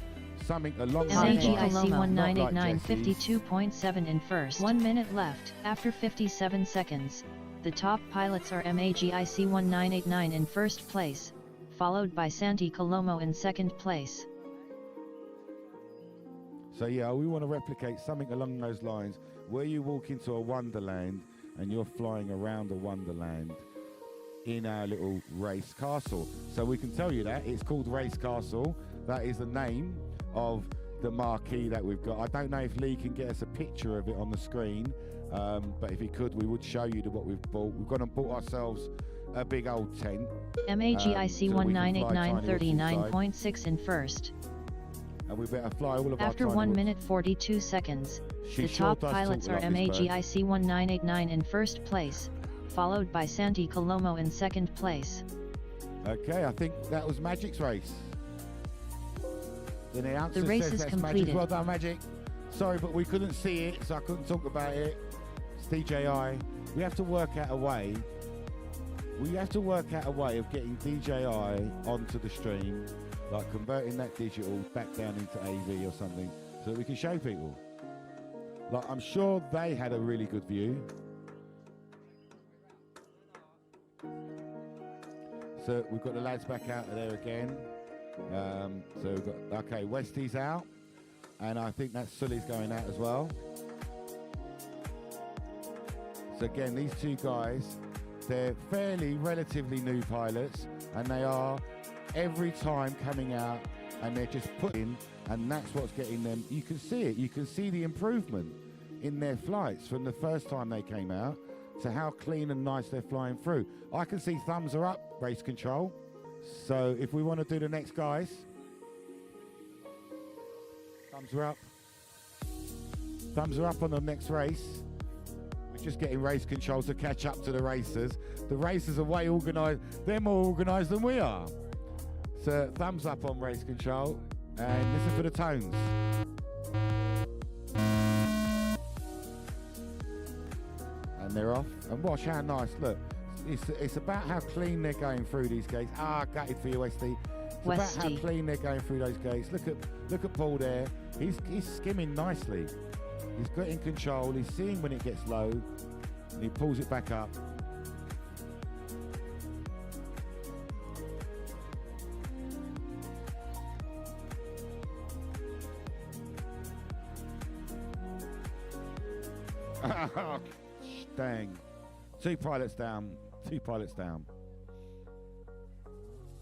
something along those lines. MAGIC Not like 1989 Jesse's. 52.7 in first. 1 minute left. After 57 seconds, the top pilots are MAGIC 1989 in first place, followed by Santi Colomo in second place. So yeah, we want to replicate something along those lines where you walk into a wonderland and you're flying around a wonderland in our little race castle. So we can tell you that it's called Race Castle. That is the name of the marquee that we've got. I don't know if Lee can get us a picture of it on the screen, but if he could, we would show you what we've bought. We've gone and bought ourselves a big old tent. MAGIC so that we can fly 1989 tiny 39.6 in first. And we better fly all of After our 1 tiny minute 42 seconds, She the sure top does pilots talk are like this bird. MAGIC 1989 in first place, followed by Santi Colomo in second place. Okay, I think that was Magic's race. Then the answer The race says is that's completed. Magic. Well done, Magic. Sorry, but we couldn't see it, so I couldn't talk about it. It's DJI. We have to work out a way. We have to work out a way of getting DJI onto the stream, like converting that digital back down into AV or something, so that we can show people. Like, I'm sure they had a really good view. So we've got the lads back out of there again. So we've got, okay, Westy's out. And I think that Sully's going out as well. So again, these two guys, they're fairly relatively new pilots. And they are every time coming out and they're just put in. And that's what's getting them. You can see it. You can see the improvement in their flights from the first time they came out to how clean and nice they're flying through. I can see thumbs are up, race control. So if we want to do the next guys, thumbs are up. Thumbs are up on the next race. We're just getting race control to catch up to the racers. The racers are way organised. They're more organised than we are. So thumbs up on race control. And listen for the tones. And they're off. And watch how nice, look. It's about how clean they're going through these gates. Ah, gutted for you, Westy. It's about how clean they're going through those gates. Look at Paul there. He's skimming nicely. He's got in control. He's seeing when it gets low, and he pulls it back up. Dang. Two pilots down.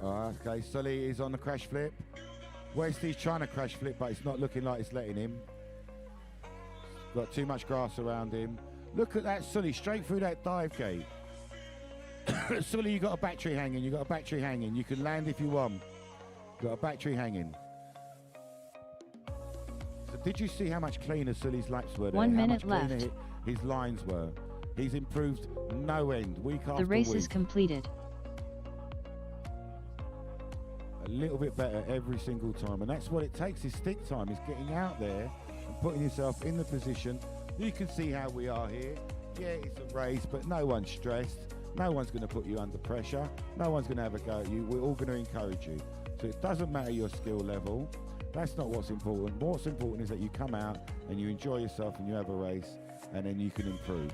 Okay, Sully is on the crash flip. Westy's trying to crash flip, but it's not looking like it's letting him. Got too much grass around him. Look at that, Sully, straight through that dive gate. Sully, you got a battery hanging. You can land if you want. Got a battery hanging. So did you see how much cleaner Sully's laps were there? 1 How minute much cleaner left. His lines were. He's improved no end, week after week. The race is completed. A little bit better every single time, and that's what it takes is stick time, is getting out there and putting yourself in the position. You can see how we are here. Yeah, it's a race, but no one's stressed. No one's going to put you under pressure. No one's going to have a go at you. We're all going to encourage you. So it doesn't matter your skill level. That's not what's important. What's important is that you come out and you enjoy yourself and you have a race, and then you can improve.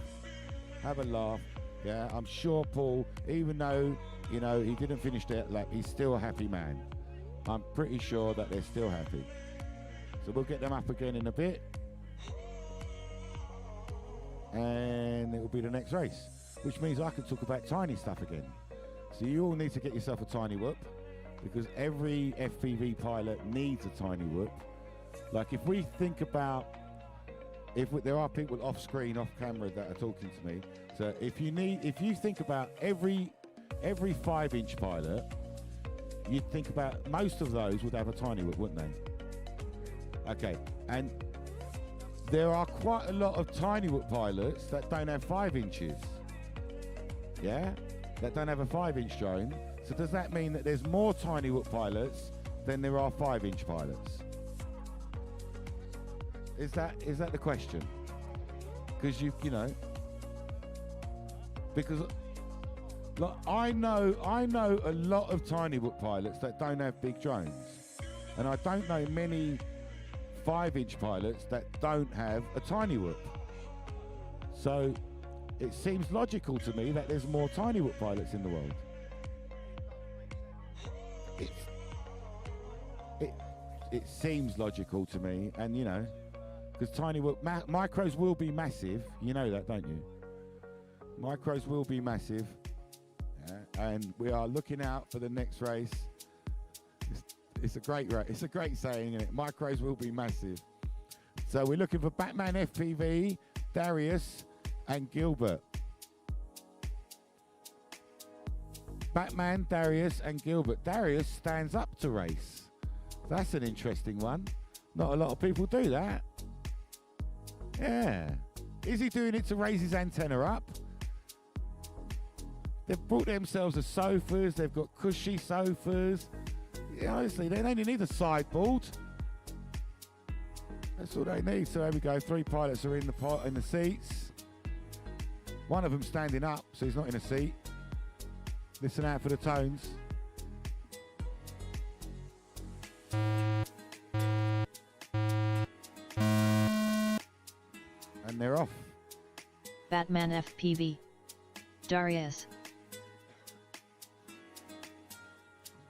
Have a laugh. Yeah, I'm sure Paul, even though, you know, he didn't finish that lap, he's still a happy man. I'm pretty sure that they're still happy. So we'll get them up again in a bit. And it will be the next race, which means I can talk about tiny stuff again. So you all need to get yourself a tiny whoop, because every FPV pilot needs a tiny whoop. Like if we think about, there are people off screen, off camera that are talking to me. So if you think about every 5-inch pilot, you'd think about most of those would have a tiny whoop, wouldn't they? Okay, and there are quite a lot of tiny whoop pilots that don't have 5 inches. Yeah, that don't have a 5-inch drone. So does that mean that there's more tiny whoop pilots than there are 5-inch pilots? Is that the question? Because you know, because look, I know a lot of tiny whoop pilots that don't have big drones, and I don't know many 5-inch pilots that don't have a tiny whoop. So it seems logical to me that there's more tiny whoop pilots in the world. It seems logical to me, and you know, because tiny whoop micros will be massive. You know that, don't you? Micros will be massive, and we are looking out for the next race. It's a great race. It's a great saying, isn't it? Micros will be massive. So we're looking for Batman FPV, Darius, and Gilbert. Batman, Darius, and Gilbert. Darius stands up to race. That's an interesting one. Not a lot of people do that. Yeah. Is he doing it to raise his antenna up? They've brought themselves the sofas. They've got cushy sofas. Yeah, honestly, they only need a sideboard. That's all they need. So there we go. 3 pilots are in the seats. One of them standing up, so he's not in a seat. Listen out for the tones. And they're off. Batman FPV. Darius.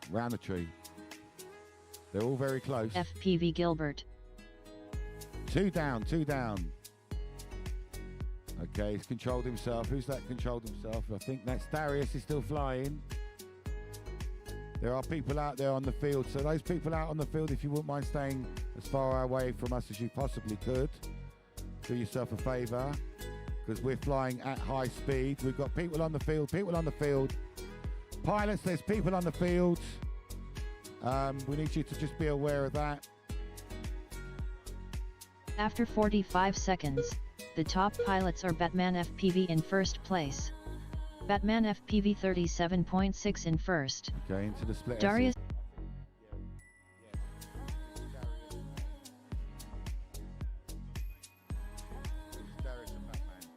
Round the tree. They're all very close. FPV Gilbert. 2 down, 2 down. Okay, he's controlled himself. Who's that controlled himself? I think that's Darius. He's still flying. There are people out there on the field. So those people out on the field, if you wouldn't mind staying as far away from us as you possibly could, do yourself a favour, because we're flying at high speed. We've got people on the field, Pilots, there's people on the field. We need you to just be aware of that. After 45 seconds, the top pilots are Batman FPV in first place. Batman FPV 37.6 in first. Okay, into the split. Darius.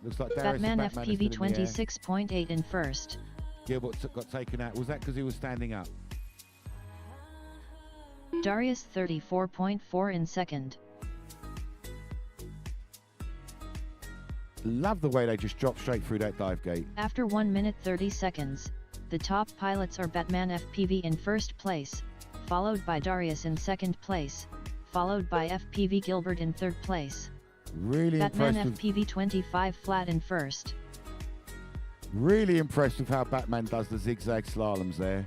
Looks like Darius Batman and Batman FPV 26.8 in first. Gilbert got taken out. Was that because he was standing up? Darius 34.4 in second. Love the way they just dropped straight through that dive gate. After 1 minute 30 seconds, the top pilots are Batman FPV in first place, followed by Darius in second place, followed by FPV Gilbert in third place. Really Batman impressed FPV 25 flat in first. Really impressed with how Batman does the zigzag slaloms there.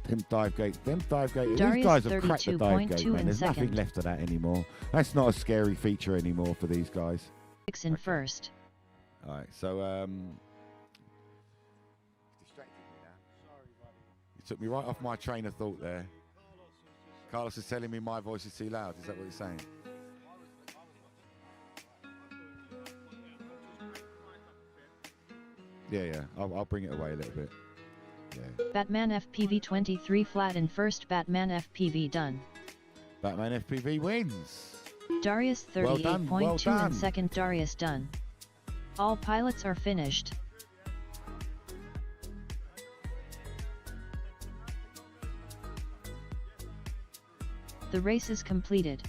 Them dive gate. These guys have cracked the dive gate, man. There's nothing left of that anymore. That's not a scary feature anymore for these guys. 6 in first. All right, so distracted me now. Sorry, buddy. You took me right off my train of thought there. Carlos is telling me my voice is too loud. Is that what he's saying? Yeah. I'll bring it away a little bit. Yeah. Batman FPV 23 flat in first. Batman FPV done. Batman FPV wins. Darius 38.2 in second. Darius done. All pilots are finished. The race is completed.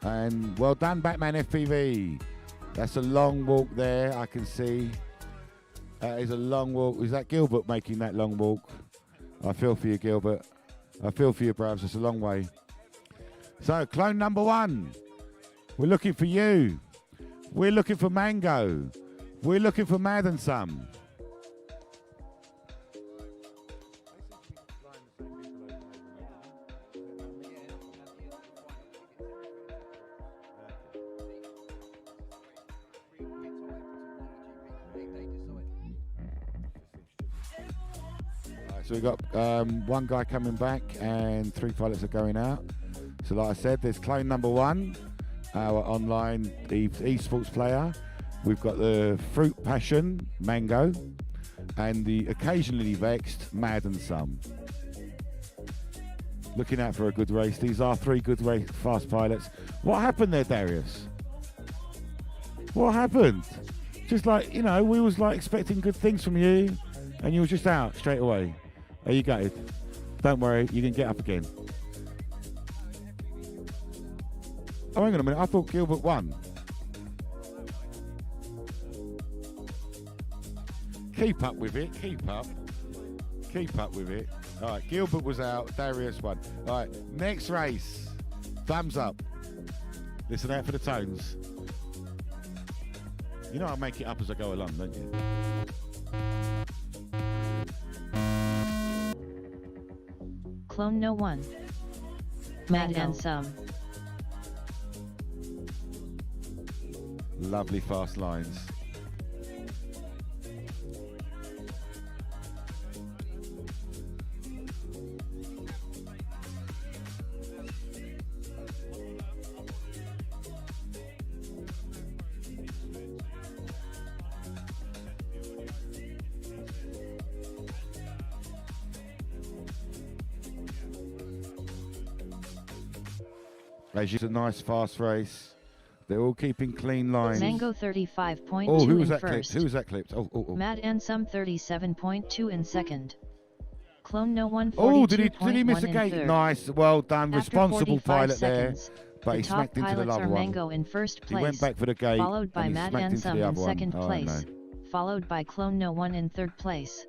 And well done, Batman FPV. That's a long walk there, I can see. That is a long walk. Is that Gilbert making that long walk? I feel for you, Gilbert. I feel for you, bros. It's a long way. So, clone number 1. We're looking for you. We're looking for Mango. We're looking for Mad and Some. So we've got one guy coming back and 3 pilots are going out. So like I said, there's clone number 1, our online esports player. We've got the Fruit Passion, Mango, and the occasionally vexed Mad and Some. Looking out for a good race. These are 3 good race, fast pilots. What happened there, Darius? What happened? Just like, you know, we was like expecting good things from you and you were just out straight away. Are you gutted? Don't worry, you can get up again. Oh, hang on a minute. I thought Gilbert won. Keep up with it. Keep up. Keep up with it. All right, Gilbert was out. Darius won. All right, next race. Thumbs up. Listen out for the tones. You know I'll make it up as I go along, don't you? Clone no 1. Mad and Some. Lovely fast lines. It's a nice fast race. They're all keeping clean lines. Mango 35.2 oh, who was in that first. clipped? Who was that clipped? Oh. Mad and Some 37.2 in second. Clone no 1 Oh, did he miss a in gate? third. Nice, well done. After Responsible 45 pilot seconds, there. But the he top smacked into the pilots other are one. Mango in first place, He went back for the gate. followed by and he Mad smacked and into Some the in other one. second Oh, place, no. followed by Clone no 1 in third place.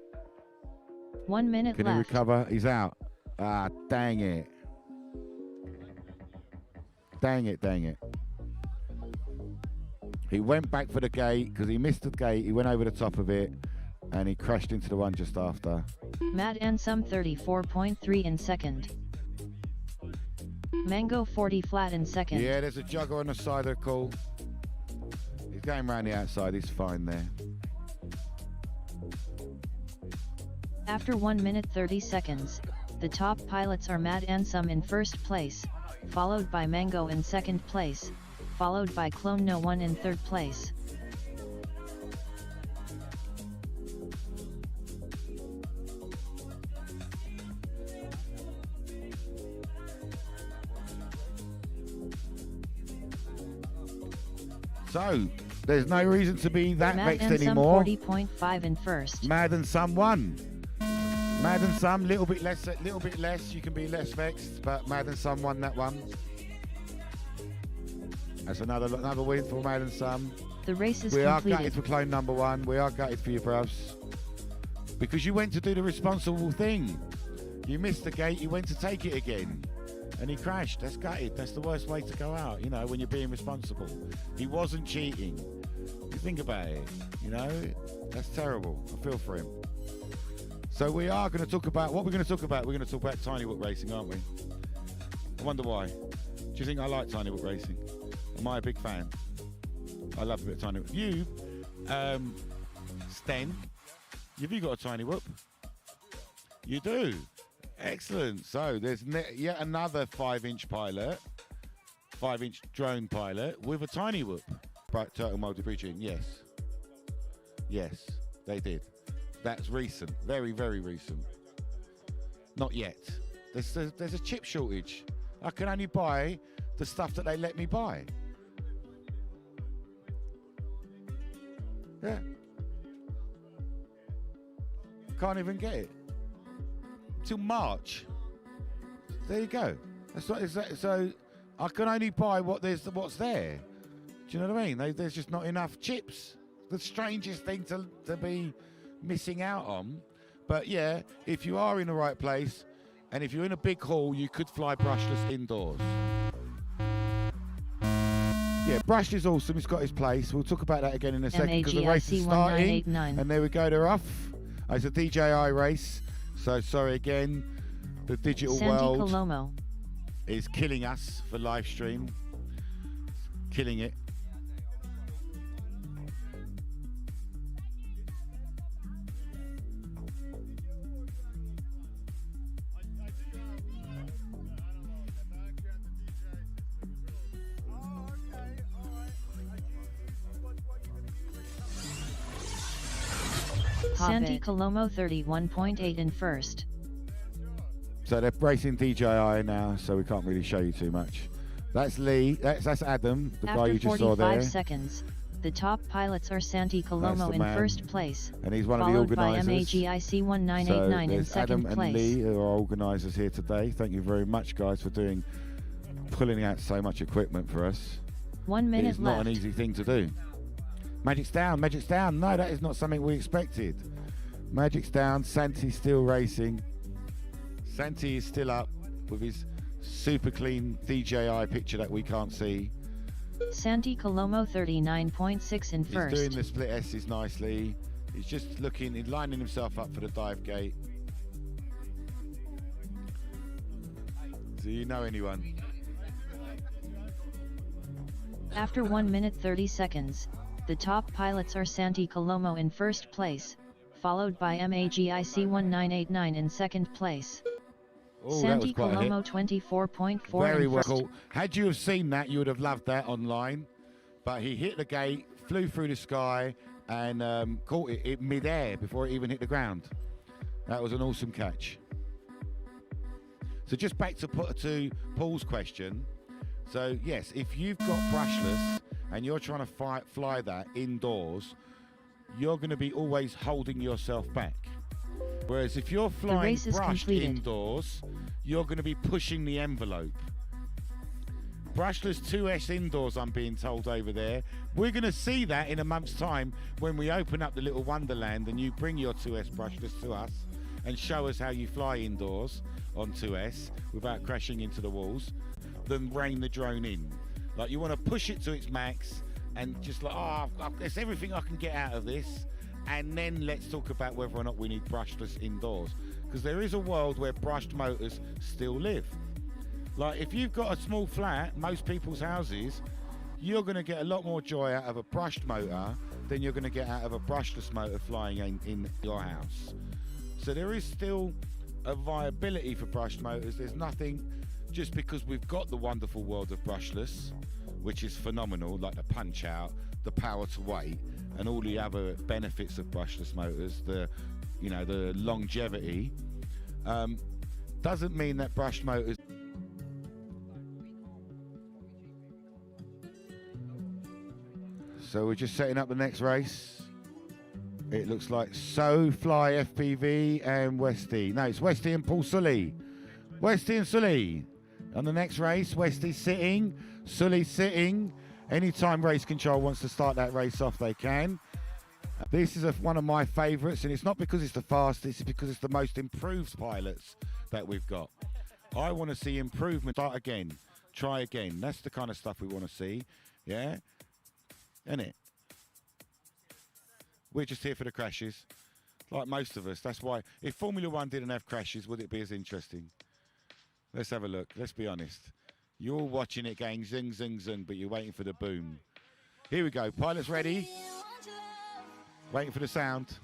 1 minute Can left. he recover? He's out. Ah, dang it. Dang it. He went back for the gate because he missed the gate. He went over the top of it and he crashed into the one just after. Mad and Some 34.3 in second. Mango 40 flat in second. Yeah, there's a jugger on the side of the call. He's going around the outside. He's fine there. After 1 minute 30 seconds, the top pilots are Mad and Some in first place, followed by Mango in second place, followed by Clone no 1 in third place. So, there's no reason to be that Mad vexed and Some anymore. 40.5 in first. Mad and Some won. Mad and Some, little bit less. You can be less vexed, but Mad and Some won that one. That's another win for Mad and Some. The race is We are completed. gutted for clone number 1. We are gutted for you, bros. Because you went to do the responsible thing. You missed the gate, you went to take it again. And he crashed. That's gutted. That's the worst way to go out, you know, when you're being responsible. He wasn't cheating. You think about it, you know? That's terrible. I feel for him. So we are going to talk about, what we're going to talk about, we're going to talk about Tiny Whoop racing, aren't we? I wonder why. Do you think I like Tiny Whoop racing? Am I a big fan? I love a bit of Tiny Whoop. You, Sten, have you got a Tiny Whoop? You do. Excellent. So there's yet another 5-inch pilot, 5-inch drone pilot with a Tiny Whoop. Bright Turtle multi-bridging. Yes, they did. That's recent. Very, very recent. Not yet. There's a chip shortage. I can only buy the stuff that they let me buy. Yeah. Can't even get it. Till March. There you go. That's what, so I can only buy what's there. Do you know what I mean? There's just not enough chips. The strangest thing to be missing out on. But yeah, if you are in the right place, and if you're in a big hall, you could fly brushless indoors. Yeah, Brush is awesome. It's got his place. We'll talk about that again in a second because the race is starting. And there we go, they're off. It's a DJI race. So sorry again. The digital Santi world Colomo is killing us for live stream. Killing it. Santi Colomo 31.8 in first. So they're racing DJI now, so we can't really show you too much. That's Lee. That's Adam, the guy you just saw there. After 45 seconds, the top pilots are Santi Colomo in first place, and he's one of the organisers. Followed by MAGIC 1989 in second Adam place. and Lee who are organisers here today. Thank you very much, guys, for pulling out so much equipment for us. 1 minute It's left. not an easy thing to do. Magic's down, Magic's down. No, that is not something we expected. Magic's down, Santi's still racing. Santi is still up with his super clean DJI picture that we can't see. Santi Colomo 39.6 in first. He's doing the split S's nicely. He's just lining himself up for the dive gate. Do you know anyone? After 1 minute 30 seconds, the top pilots are Santi Colomo in first place, followed by MAGIC 1989 in second place. Oh, Santi that was quite a Colomo 24.4 Very in well first. cool. Had you have seen that, you would have loved that online. But he hit the gate, flew through the sky, and caught it mid-air before it even hit the ground. That was an awesome catch. So just back to Paul's question. So yes, if you've got brushless and you're trying to fly that indoors, you're going to be always holding yourself back. Whereas if you're flying brushed indoors, you're going to be pushing the envelope. Brushless 2S indoors, I'm being told over there. We're going to see that in a month's time when we open up the little Wonderland and you bring your 2S brushless to us and show us how you fly indoors on 2S without crashing into the walls, then rein the drone in. Like, you want to push it to its max and just like, that's everything I can get out of this. And then let's talk about whether or not we need brushless indoors. Because there is a world where brushed motors still live. Like, if you've got a small flat, most people's houses, you're going to get a lot more joy out of a brushed motor than you're going to get out of a brushless motor flying in your house. So there is still a viability for brushed motors. There's nothing, just because we've got the wonderful world of brushless, which is phenomenal, like the punch out, the power to weight, and all the other benefits of brushless motors, the longevity, doesn't mean that brushed motors. So we're just setting up the next race. It looks like SoFly FPV and Westy. No, it's Westy and Paul Sully. Westy and Sully. On the next race, Westy's sitting, Sully's sitting. Anytime Race Control wants to start that race off, they can. This is one of my favourites, and it's not because it's the fastest, it's because it's the most improved pilots that we've got. I want to see improvement. Start again, try again. That's the kind of stuff we want to see, yeah? Isn't it? We're just here for the crashes, like most of us. That's why, if Formula One didn't have crashes, would it be as interesting? Let's have a look. Let's be honest. You're all watching it going zing, zing, zing, but you're waiting for the boom. Here we go. Pilots ready. Waiting for the sound.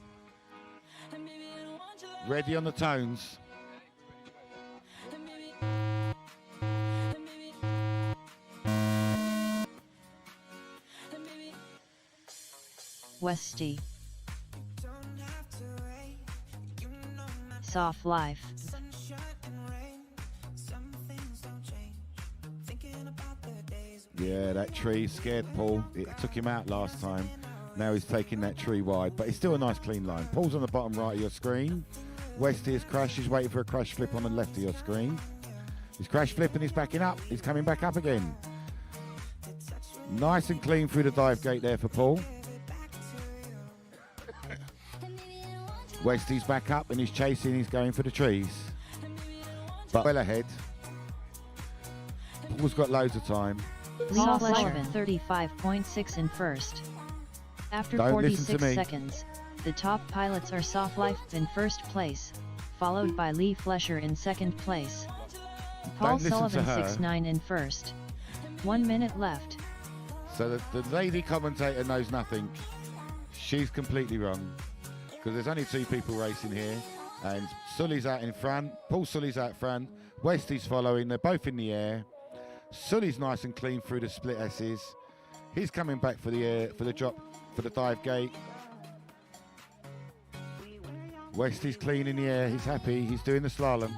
Ready on the tones. Westy. Soft Life. Yeah, that tree scared Paul. It took him out last time. Now he's taking that tree wide, but it's still a nice clean line. Paul's on the bottom right of your screen. Westy has crashed. He's waiting for a crash flip on the left of your screen. He's crash flipping, he's backing up. He's coming back up again. Nice and clean through the dive gate there for Paul. Westy's back up and he's chasing, he's going for the trees. But well ahead. Paul's got loads of time. Paul Fletcher 35.6 in first. After Don't 46 seconds, the top pilots are Soft Life in first place, followed by Lee Flesher in second place. Paul Sullivan 6'9" in first. 1 minute left. So the lady commentator knows nothing. She's completely wrong. Because there's only 2 people racing here. And Sully's out in front. Paul Sully's out front. Westy's following. They're both in the air. Sully's nice and clean through the split S's. He's coming back for the drop, for the dive gate. Westy's clean in the air. He's happy. He's doing the slalom.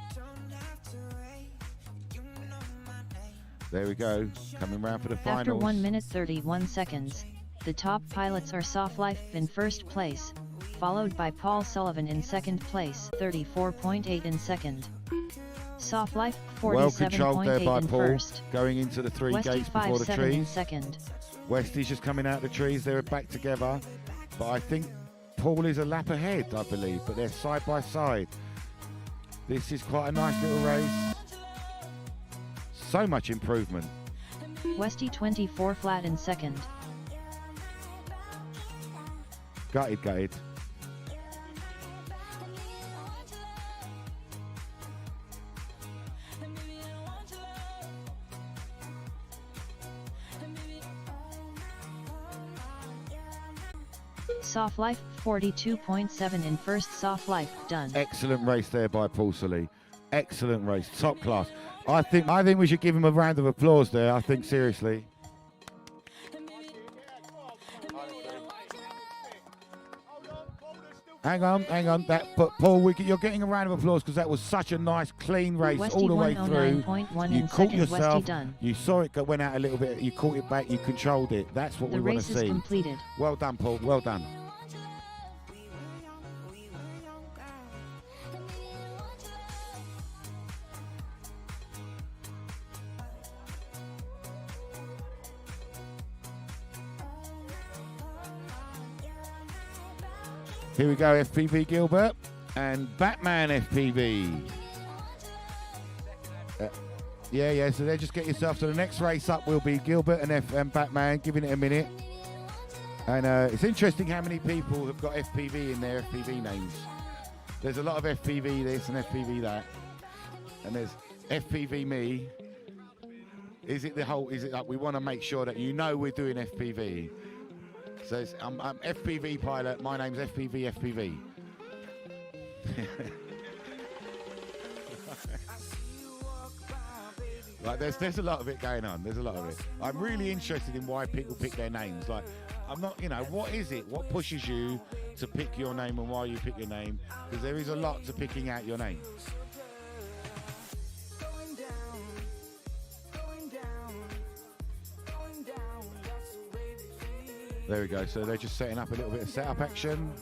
There we go. Coming round for the finals. After 1 minute 31 seconds, the top pilots are Soft Life in first place, followed by Paul Sullivan in second place, 34.8 in second. Soft Life 47.8 in Paul, first. going into the 3 Westy gates before the 5'7" trees. in second. Westy's just coming out the trees. They're back together. But I think Paul is a lap ahead, I believe. But they're side by side. This is quite a nice little race. So much improvement. Westy 24 flat in second. Gutted. Soft Life 42.7 in first. Soft Life done. Excellent race there by Paul Sully. Excellent race, top class. I think we should give him a round of applause there. I think seriously. Hang on. But Paul, you're getting a round of applause because that was such a nice, clean race Westy all the way through. 109.1 You in caught second. yourself. Westy done. You saw it went out a little bit. You caught it back. You controlled it. That's what The we want race to is see. completed. Well done, Paul. Well done. Here we go, FPV Gilbert and Batman FPV. Yeah, so there, just get yourself to the next race up will be Gilbert and Batman, giving it a minute. And it's interesting how many people have got FPV in their FPV names. There's a lot of FPV this and FPV that. And there's FPV me. Is it like we want to make sure that you know we're doing FPV? So I'm FPV pilot, my name's FPV. Like there's a lot of it going on. There's a lot of it. I'm really interested in why people pick their names. Like I'm not, what is it? What pushes you to pick your name and why you pick your name? Because there is a lot to picking out your name. There we go. So they're just setting up a little bit of setup action.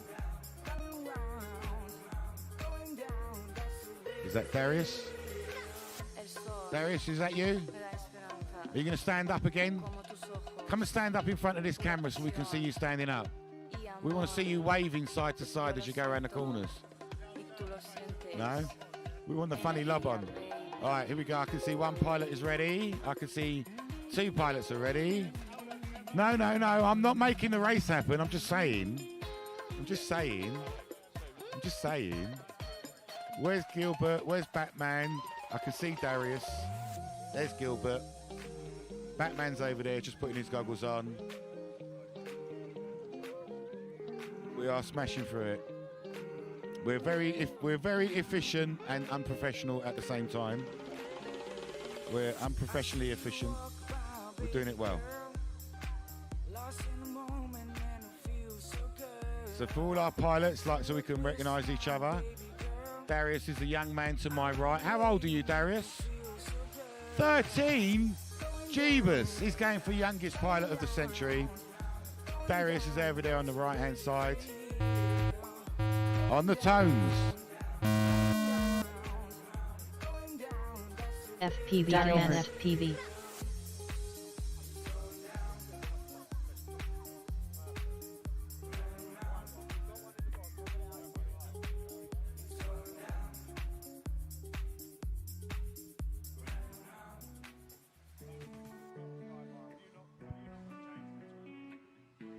Is that Darius? Darius, is that you? Are you going to stand up again? Come and stand up in front of this camera so we can see you standing up. We want to see you waving side to side as you go around the corners. No? We want the funny lob on. All right, here we go. I can see one pilot is ready. I can see 2 pilots are ready. No. I'm not making the race happen. I'm just saying. Where's Gilbert? Where's Batman? I can see Darius. There's Gilbert. Batman's over there just putting his goggles on. We are smashing through it. We're very efficient and unprofessional at the same time. We're unprofessionally efficient. We're doing it well. So for all our pilots, so we can recognise each other. Darius is the young man to my right. How old are you, Darius? 13? Jeebus. He's going for youngest pilot of the century. Darius is over there on the right-hand side. On the tones. FPV Darius. Batman FPV.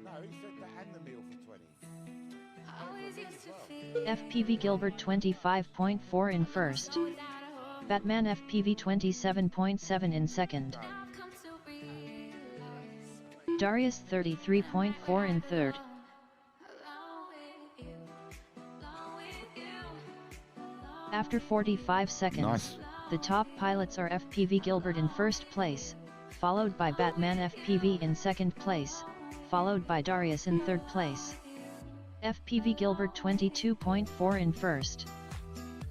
No, he said that and the meal for 20. FPV Gilbert 25.4 in first. Batman FPV 27.7 in second. Darius 33.4 in third. After 45 seconds, Nice. the top pilots are FPV Gilbert in first place, followed by Batman FPV in second place, followed by Darius in third place. FPV Gilbert 22.4 in first.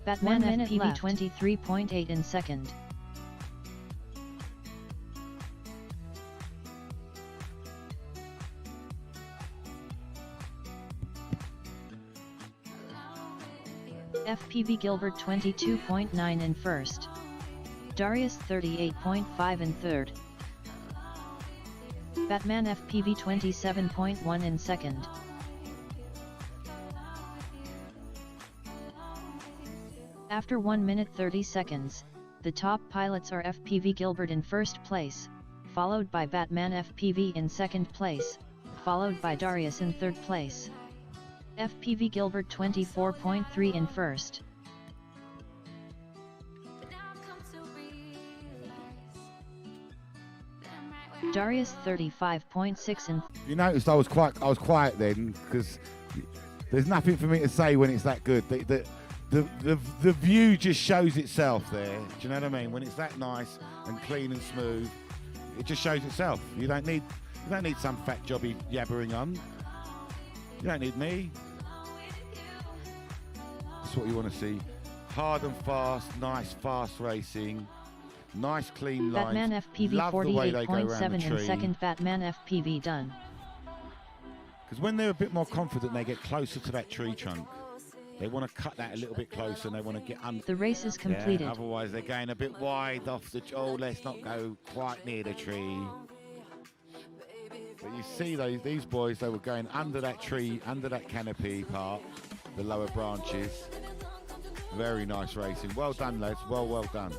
Batman 1 minute FPV left. 23.8 in second. FPV Gilbert 22.9 in first. Darius 38.5 in third. Batman FPV 27.1 in second. After 1 minute 30 seconds, the top pilots are FPV Gilbert in first place, followed by Batman FPV in second place, followed by Darius in third place. FPV Gilbert 24.3 in first. Darius 35.6 in You noticed I was quiet then because there's nothing for me to say when it's that good. The view just shows itself there. Do you know what I mean? When it's that nice and clean and smooth, it just shows itself. You don't need some fat jobby yabbering on. You don't need me. That's what you want to see. Hard and fast, nice fast racing, nice clean lines. Batman FPV Love the way they go around the 48.7 in tree. second. Batman FPV done. Because when they're a bit more confident, they get closer to that tree trunk. They want to cut that a little bit closer and they want to get under. The race is completed. Yeah, otherwise they're going a bit wide off the. Oh, let's not go quite near the tree. But you see these boys, they were going under that tree, under that canopy part, the lower branches. Very nice racing. Well done, lads. Well done.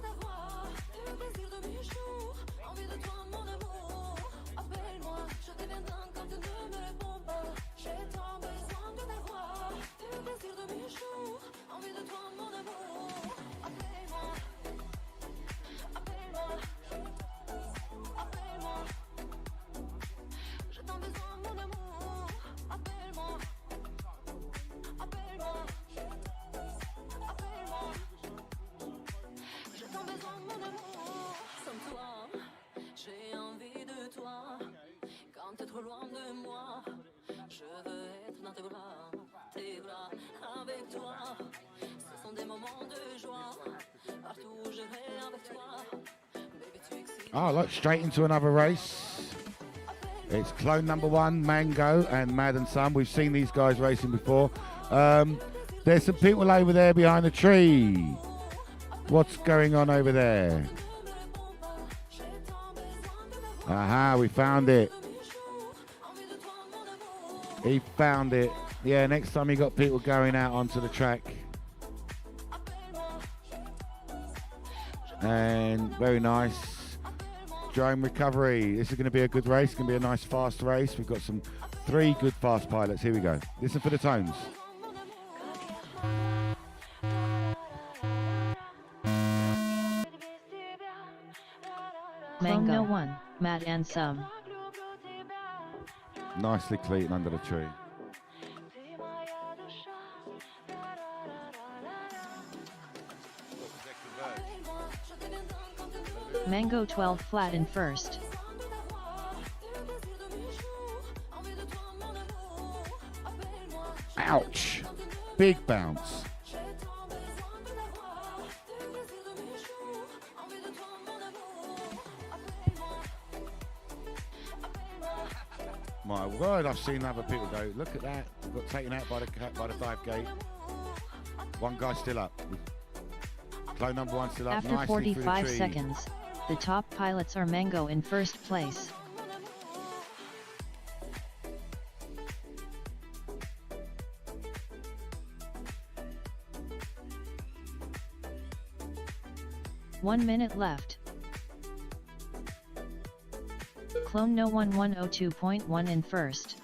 Oh, look, straight into another race. It's clone number 1, Mango and Mad and Son. We've seen these guys racing before. There's some people over there behind the tree. What's going on over there? Aha, we found it. He found it. Yeah, next time you got people going out onto the track. And very nice. Drone recovery. This is going to be a good race. It's going to be a nice fast race. We've got 3 good fast pilots. Here we go. Listen for the tones. Mango 1, Mad and Some. Nicely clean under the tree. Mango 12 flat in first. Ouch. Big bounce. My word, I've seen other people go, look at that. We got taken out by the dive gate. One guy still up. Clone number one still up After nicely through the 45 tree. seconds, the top pilots are Mango in first place. One minute left. Clone No 1102.1 in first.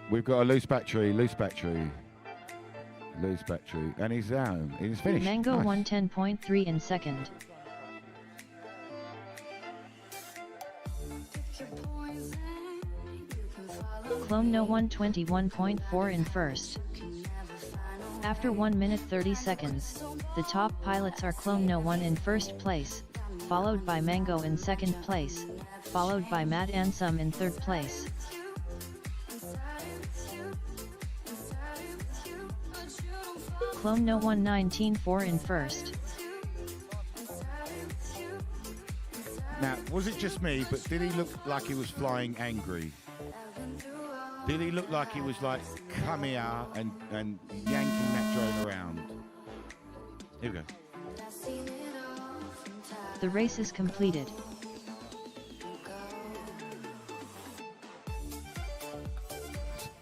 We've got a loose battery, and he's down. He's finished. Mango Nice. 110.3 in second. Clone No 121.4 in first. After 1 minute 30 seconds, the top pilots are Clone No 1 in first place, followed by Mango in second place, followed by Mad Ansem in third place. Clone No 119.4 in first. Now, was it just me, but did he look like he was flying angry? Did he look like he was like, come here and yanking that drone around? Here we go. The race is completed.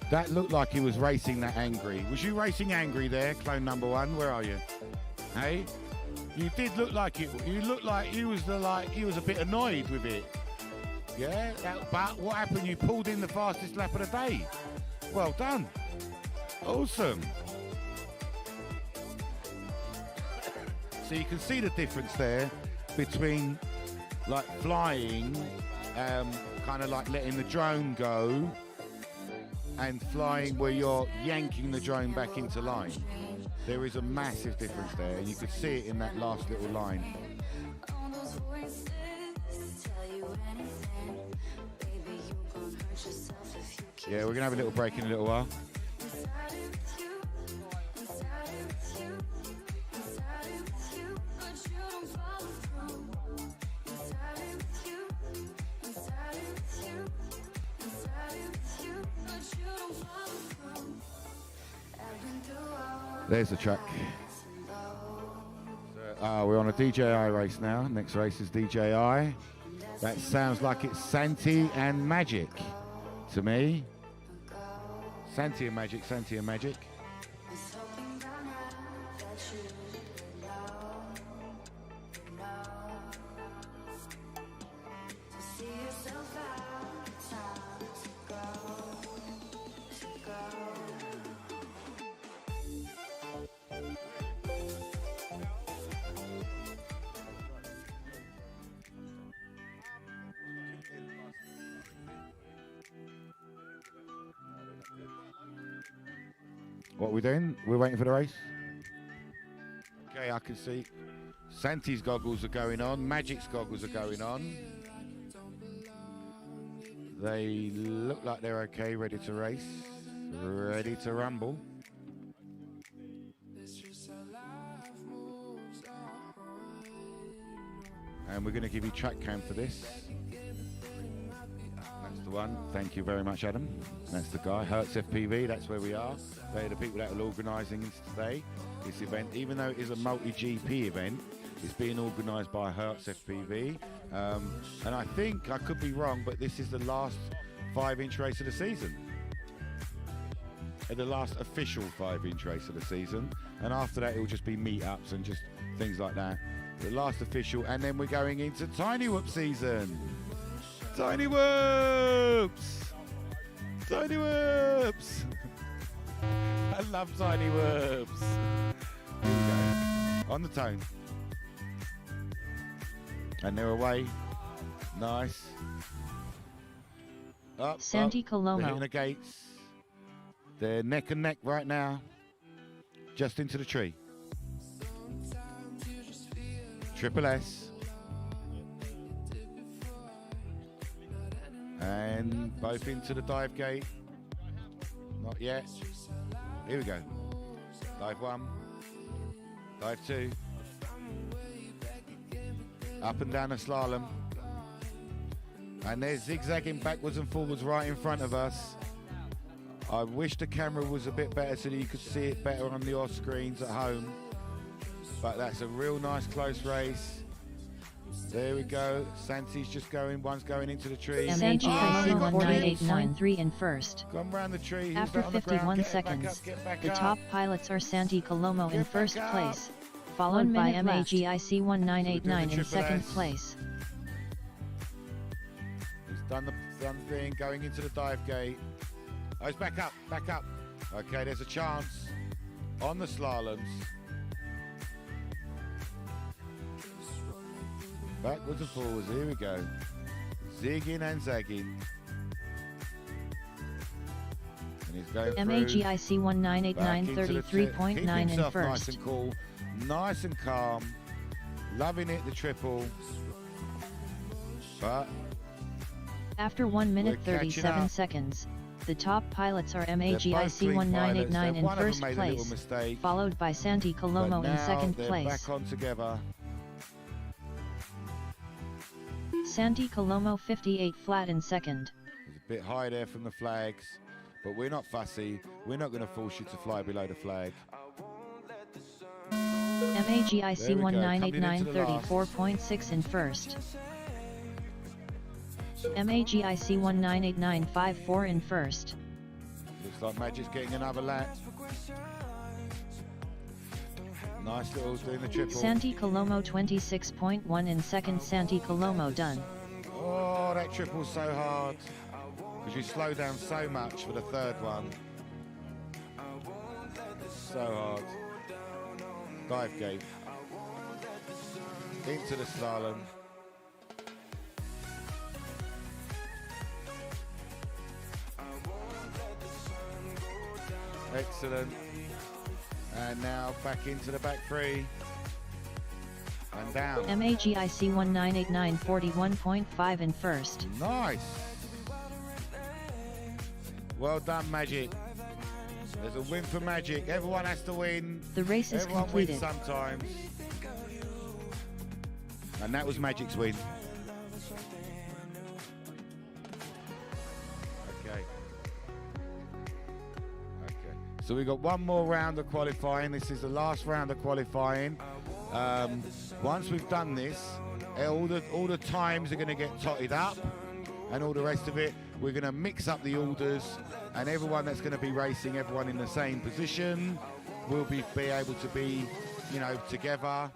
That looked like he was racing that angry. Was you racing angry there, clone number one? Where are you? Hey? You did look like it. You looked like you was a bit annoyed with it. Yeah, but what happened? You pulled in the fastest lap of the day. Well done. Awesome. So you can see the difference there between like flying, kind of like letting the drone go, and flying where you're yanking the drone back into line. There is a massive difference there, and you could see it in that last little line. Yeah, we're gonna have a little break in a little while. There's the track. We're on a DJI race now. Next race is DJI. That sounds like it's Santi and Magic to me. Santi and Magic, Santi and Magic. What are we doing? We're waiting for the race? Okay, I can see Santi's goggles are going on, Magic's goggles are going on. They look like they're okay, ready to race, ready to rumble. And we're going to give you track cam for this. That's the one. Thank you very much, Adam. That's the guy. Hertz FPV, that's where we are. They're the people that are organising today, this event. Even though it is a multi-GP event, it's being organised by Hertz FPV. And I think, I could be wrong, but this is the last 5-inch race of the season. The last official 5-inch race of the season. And after that, it will just be meetups and just things like that. The last official, and then we're going into Tiny Whoop season. Tiny Whoops! Tiny Whoops! I love Tiny Whoops. Here we go. On the tone. And they're away. Nice. Up, Santi up. Colomo. They're hitting the gates. They're neck and neck right now. Just into the tree. Triple S. And both into the dive gate. Not yet. Here we go. Dive 1. Dive 2. Up and down the slalom. And they're zigzagging backwards and forwards right in front of us. I wish the camera was a bit better so that you could see it better on your screens at home. But that's a real nice close race. There we go. Santi's just going. One's going into the tree. MAGIC Oh, 19893 in first. gone round the tree. Who's After that on the ground? 51 Get back seconds, up, get back the up. top pilots are Santi Colomo in Get first back up. place, followed by 1 minute left. MAGIC 1989 in Triple second S. place. He's done the thing, going into the dive gate. Oh, he's back up, back up. Okay, there's a chance on the slaloms. Backwards and forwards, here we go. Zigging and zagging. And he's going through. MAGIC Back into the 1989 tip. 33.9 Keep in himself nice first. and cool, nice and calm, loving it, the triple. But After 1 minute We're catching 37 up. seconds, the top pilots are they're MAGIC both clean pilots. 1989 in One of them first made a little place, mistake, followed by Santi but Colomo in now second they're place. back on together. Santi Colomo 58 flat in second. It's a bit high there from the flags, but we're not fussy. We're not going to force you to fly below the flag. MAGIC There we go, coming into the last. 1989 34.6 in first. MAGIC 1989 in first. Looks like Magic's getting another lap. Nice little doing the triple. Santi Colomo 26.1 in second. Santi Colomo done. Oh, that triple's so hard. Because you slow down so much for the third one. So hard. Dive gate. Into the slalom. Excellent. And now back into the back three. And down. MAGIC 1989 41.5 in first. Nice. Well done, Magic. There's a win for Magic. Everyone has to win. The race is Everyone completed. wins sometimes. And that was Magic's win. Okay. Okay. So we've got one more round of qualifying. This is the last round of qualifying. Once we've done this, all the times are going to get totted up, and all the rest of it. We're going to mix up the orders, and everyone that's going to be racing, everyone in the same position, will be able to be, together.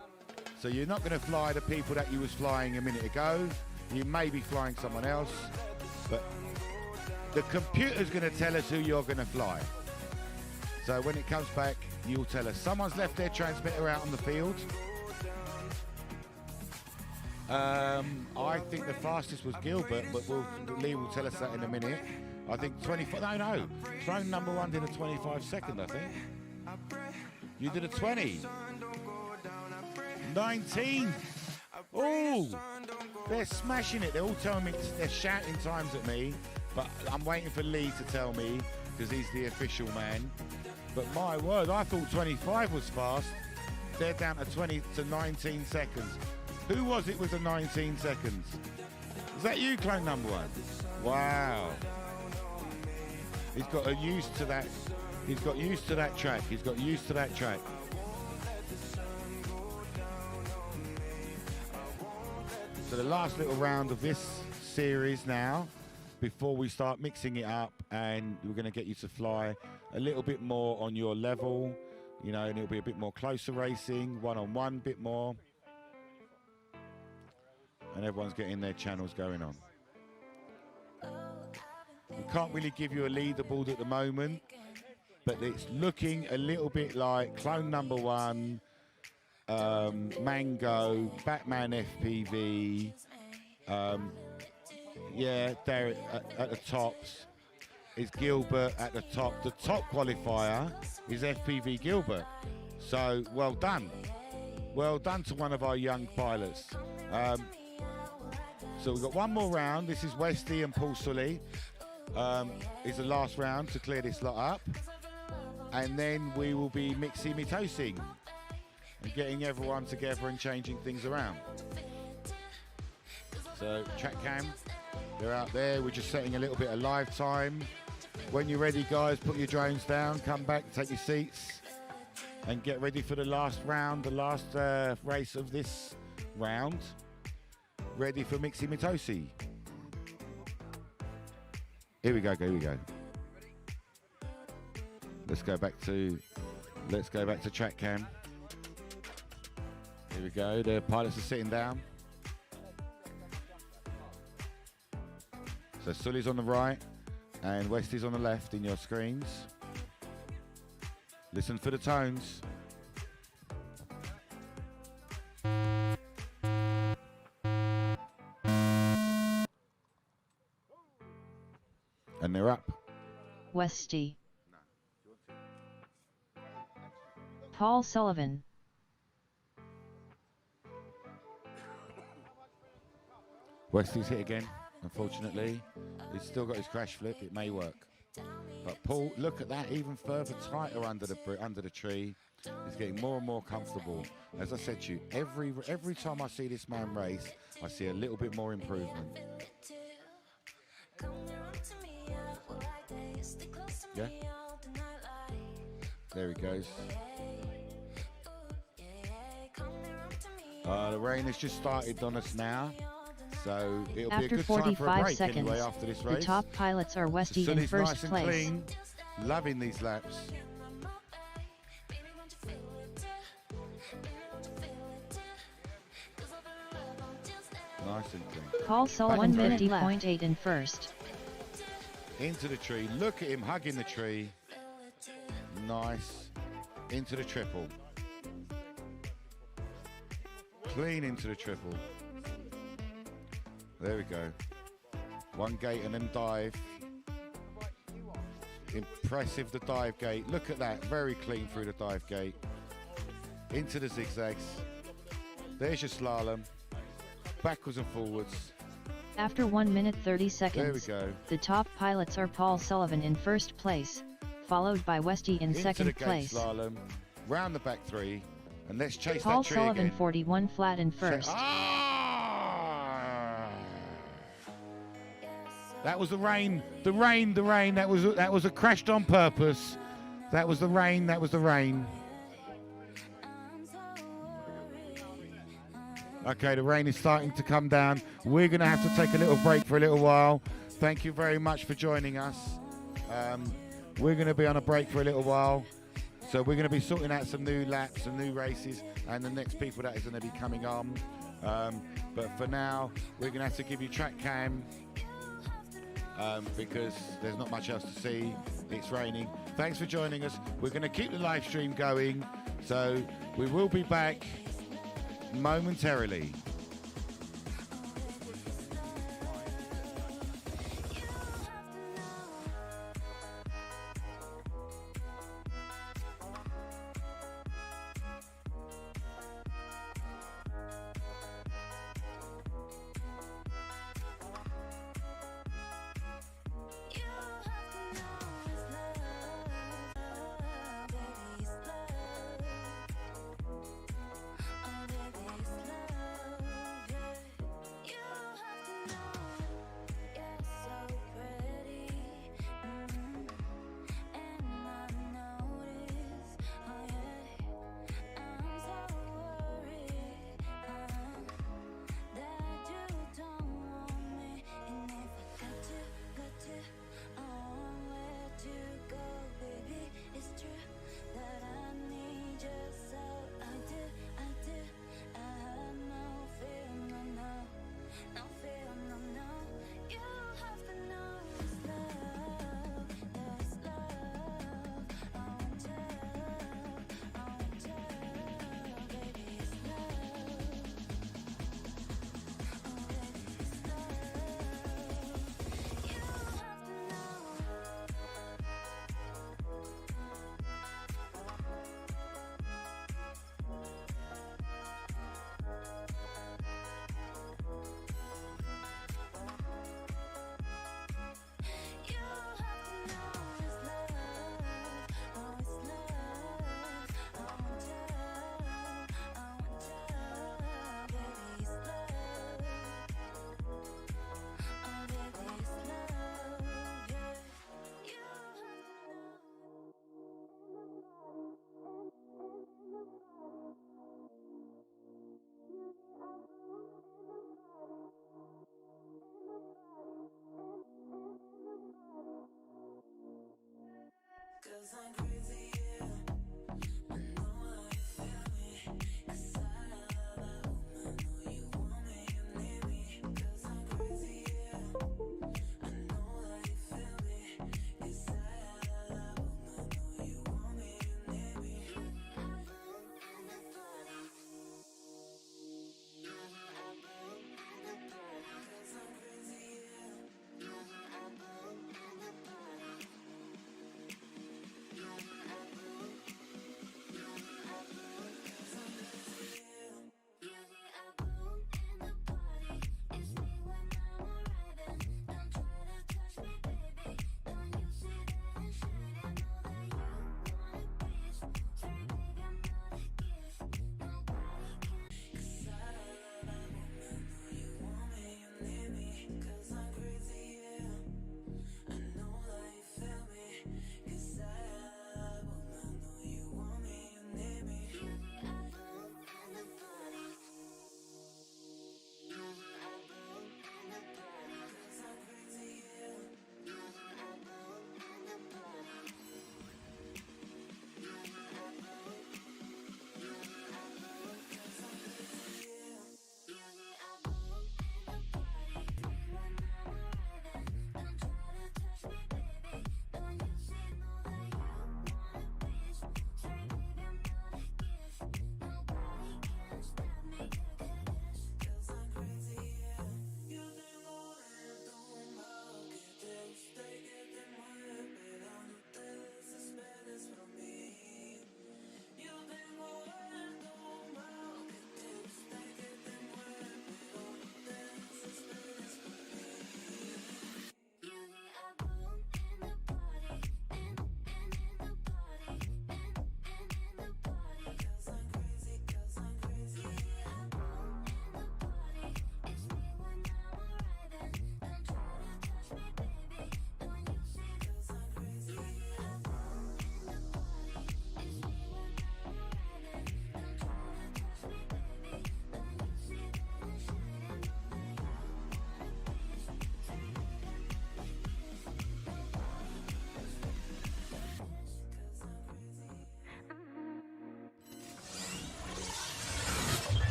So you're not going to fly the people that you was flying a minute ago. You may be flying someone else, but the computer's going to tell us who you're going to fly. So when it comes back, you'll tell us. Someone's left their transmitter out on the field. I think the fastest was Gilbert, but Lee will tell us that in a minute. I think 25, no. Throne number one did a 25 second, I think. You did a 20. 19. Oh, they're smashing it. They're all telling me, they're shouting times at me, but I'm waiting for Lee to tell me, because he's the official man. But my word, I thought 25 was fast. They're down to 20 to 19 seconds. Who was it with the 19 seconds? Is that you, clone number one? Wow. He's got used to that. He's got used to that track. He's got used to that track. So the last little round of this series now, before we start mixing it up, and we're going to get you to fly a little bit more on your level, and it'll be a bit more closer racing, one-on-one, bit more. And everyone's getting their channels going on. We can't really give you a leaderboard at the moment, but it's looking a little bit like clone number one, Mango, Batman FPV, there at the tops is Gilbert at the top. The top qualifier is FPV Gilbert. So well done. Well done to one of our young pilots. So we've got one more round. This is Westy and Paul Sully. It's the last round to clear this lot up. And then we will be mixing and getting everyone together and changing things around. So track cam, they're out there. We're just setting a little bit of live time. When you're ready, guys, put your drones down, come back, take your seats, and get ready for the last round, the last race of this round. Ready for Mixi Mitosi. Here we go, here we go. Let's go back to track cam. Here we go, the pilots are sitting down. So Sully's on the right and Westy's on the left in your screens. Listen for the tones. And they're up. Westy. Paul Sullivan. Westy's hit again, unfortunately. He's still got his crash flip, it may work. But Paul, look at that, even further tighter under the tree. He's getting more and more comfortable. As I said to you, every time I see this man race, I see a little bit more improvement. Yeah? There he goes. The rain has just started on us now. So it'll be a After good time for a 45 break seconds, anyway after this race. the top pilots are Westy in Sully's first nice and place. clean. Loving these laps. Nice and clean. Paul Sullivan 150.8 in first. Into the tree. Look at him hugging the tree. Nice. Into the triple. Clean into the triple. There we go. One gate and then dive. Impressive, the dive gate. Look at that. Very clean through the dive gate. Into the zigzags. There's your slalom. Backwards and forwards. After 1 minute 30 seconds, There we go. the top pilots are Paul Sullivan in first place, followed by Westy in Into the second gate place. slalom. Round the back three. And let's chase Paul that tree Sullivan again. 41 flat in first. That was the rain. The rain. That was a crashed on purpose. That was the rain. That was the rain. Okay, the rain is starting to come down. We're going to have to take a little break for a little while. Thank you very much for joining us. We're going to be on a break for a little while. So we're going to be sorting out some new laps and new races and the next people that is going to be coming on. But for now, we're going to have to give you track cam because there's not much else to see. It's raining. Thanks for joining us. We're going to keep the live stream going. So we will be back momentarily.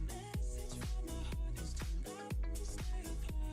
Message from my heart is too loud to stay apart.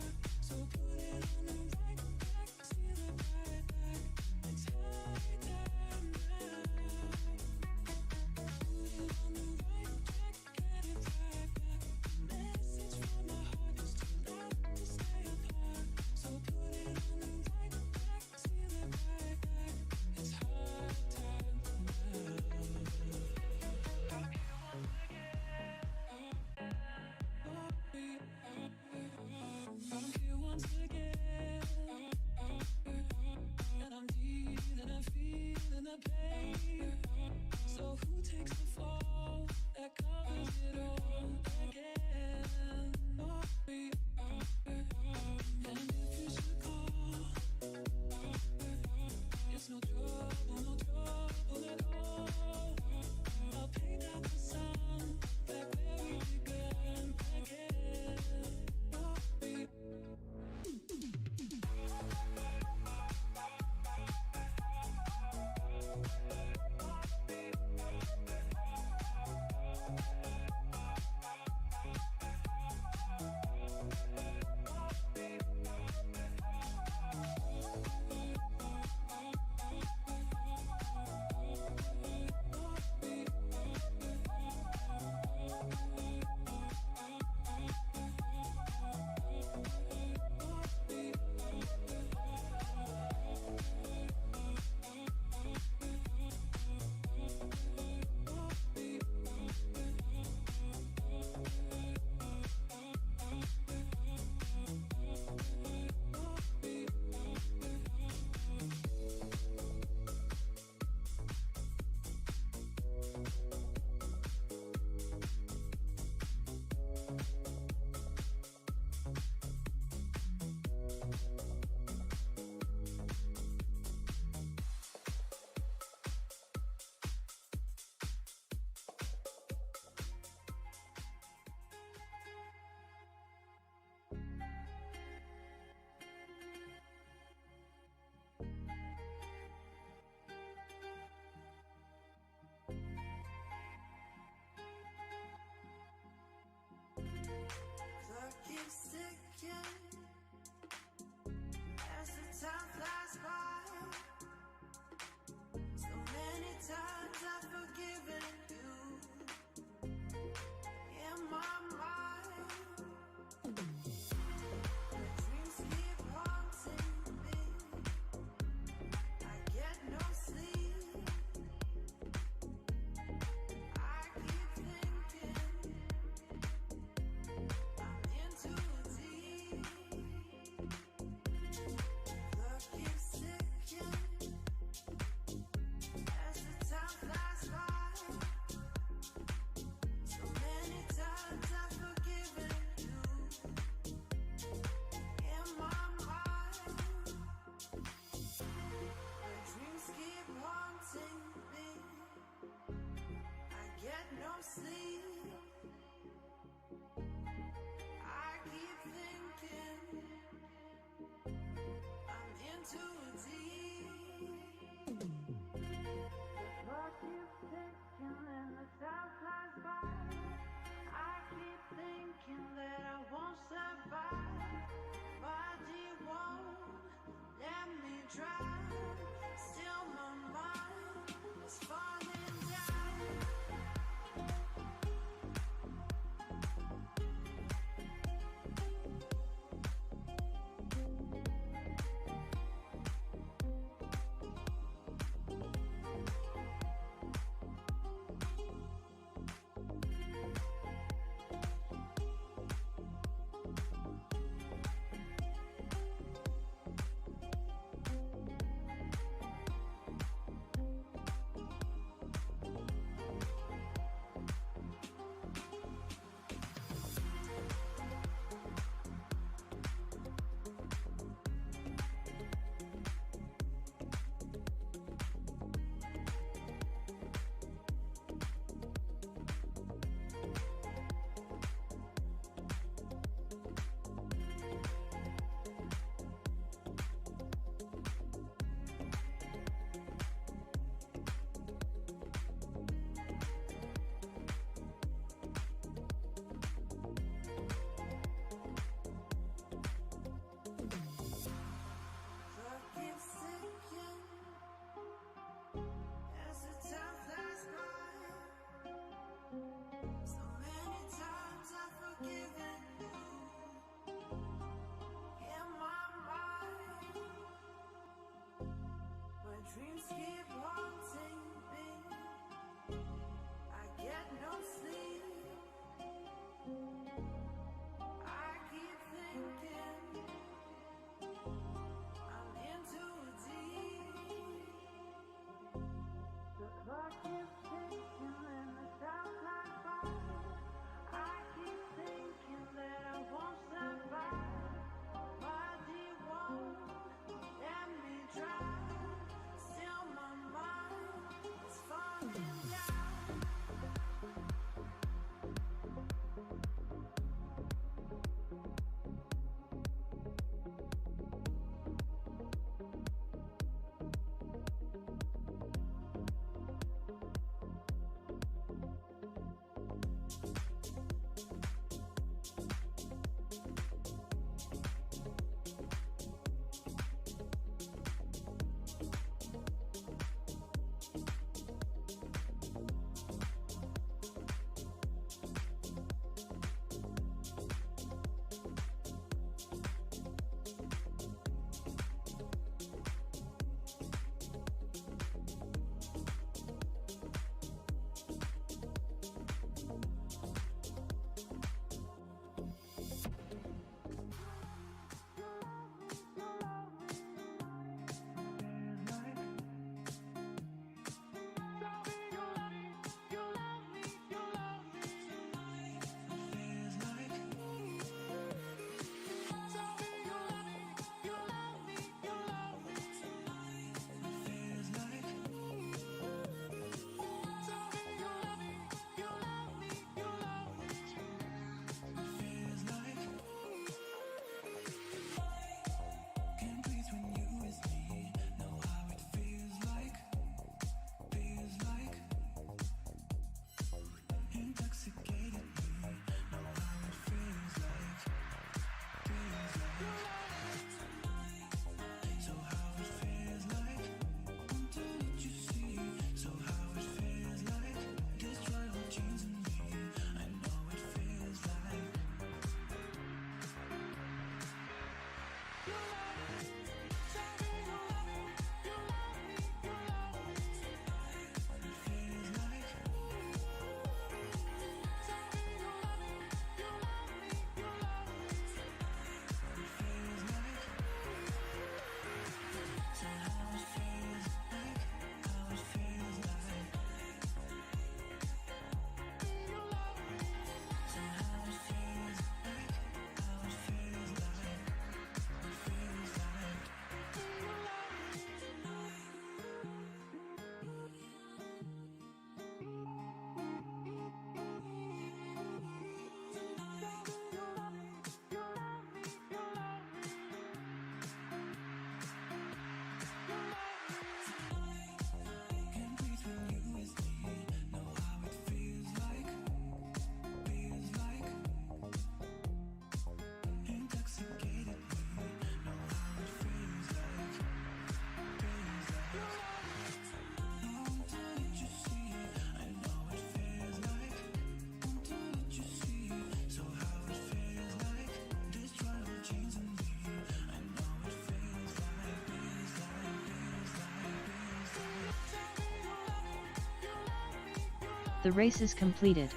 The race is completed.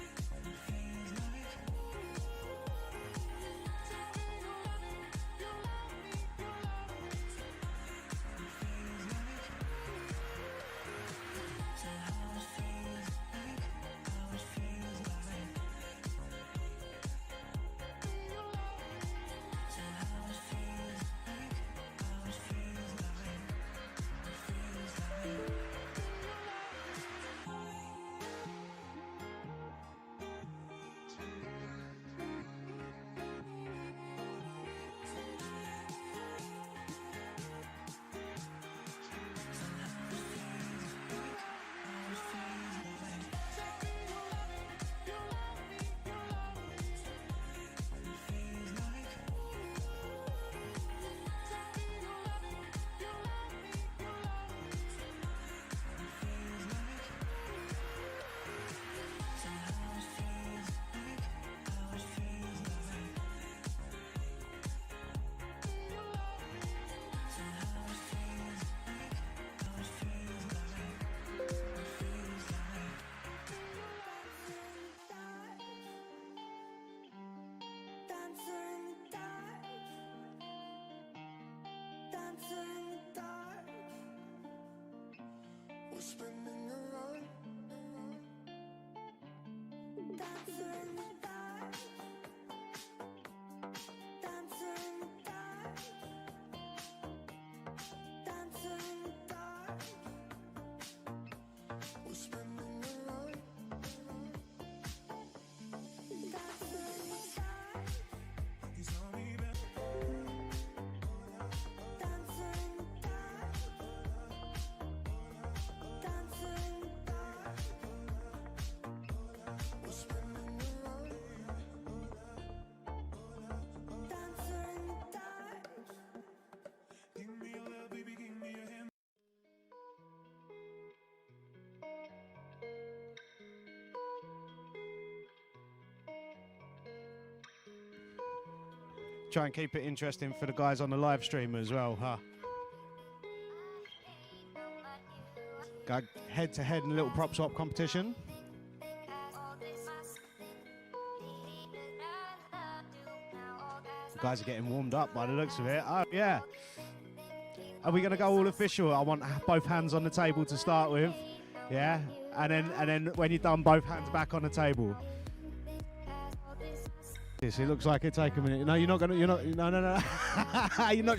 We're spinning around, dancing in the dark, dancing in the dark, dancing in the dark. We're spinning around, dancing in the dark. He's on me back. Dancing in the dark. Dancing in the dark. We're spinning around. Dancing in the dark. Give me your love, baby, give me your hand. Try and keep it interesting for the guys on the live stream as well, huh? Go head to head in a little prop swap competition. The guys are getting warmed up by the looks of it. Oh yeah. Are we gonna go all official? I want both hands on the table to start with. Yeah. And then when you're done, both hands back on the table. Yes, it looks like it take a minute. No, you're not. No. You're not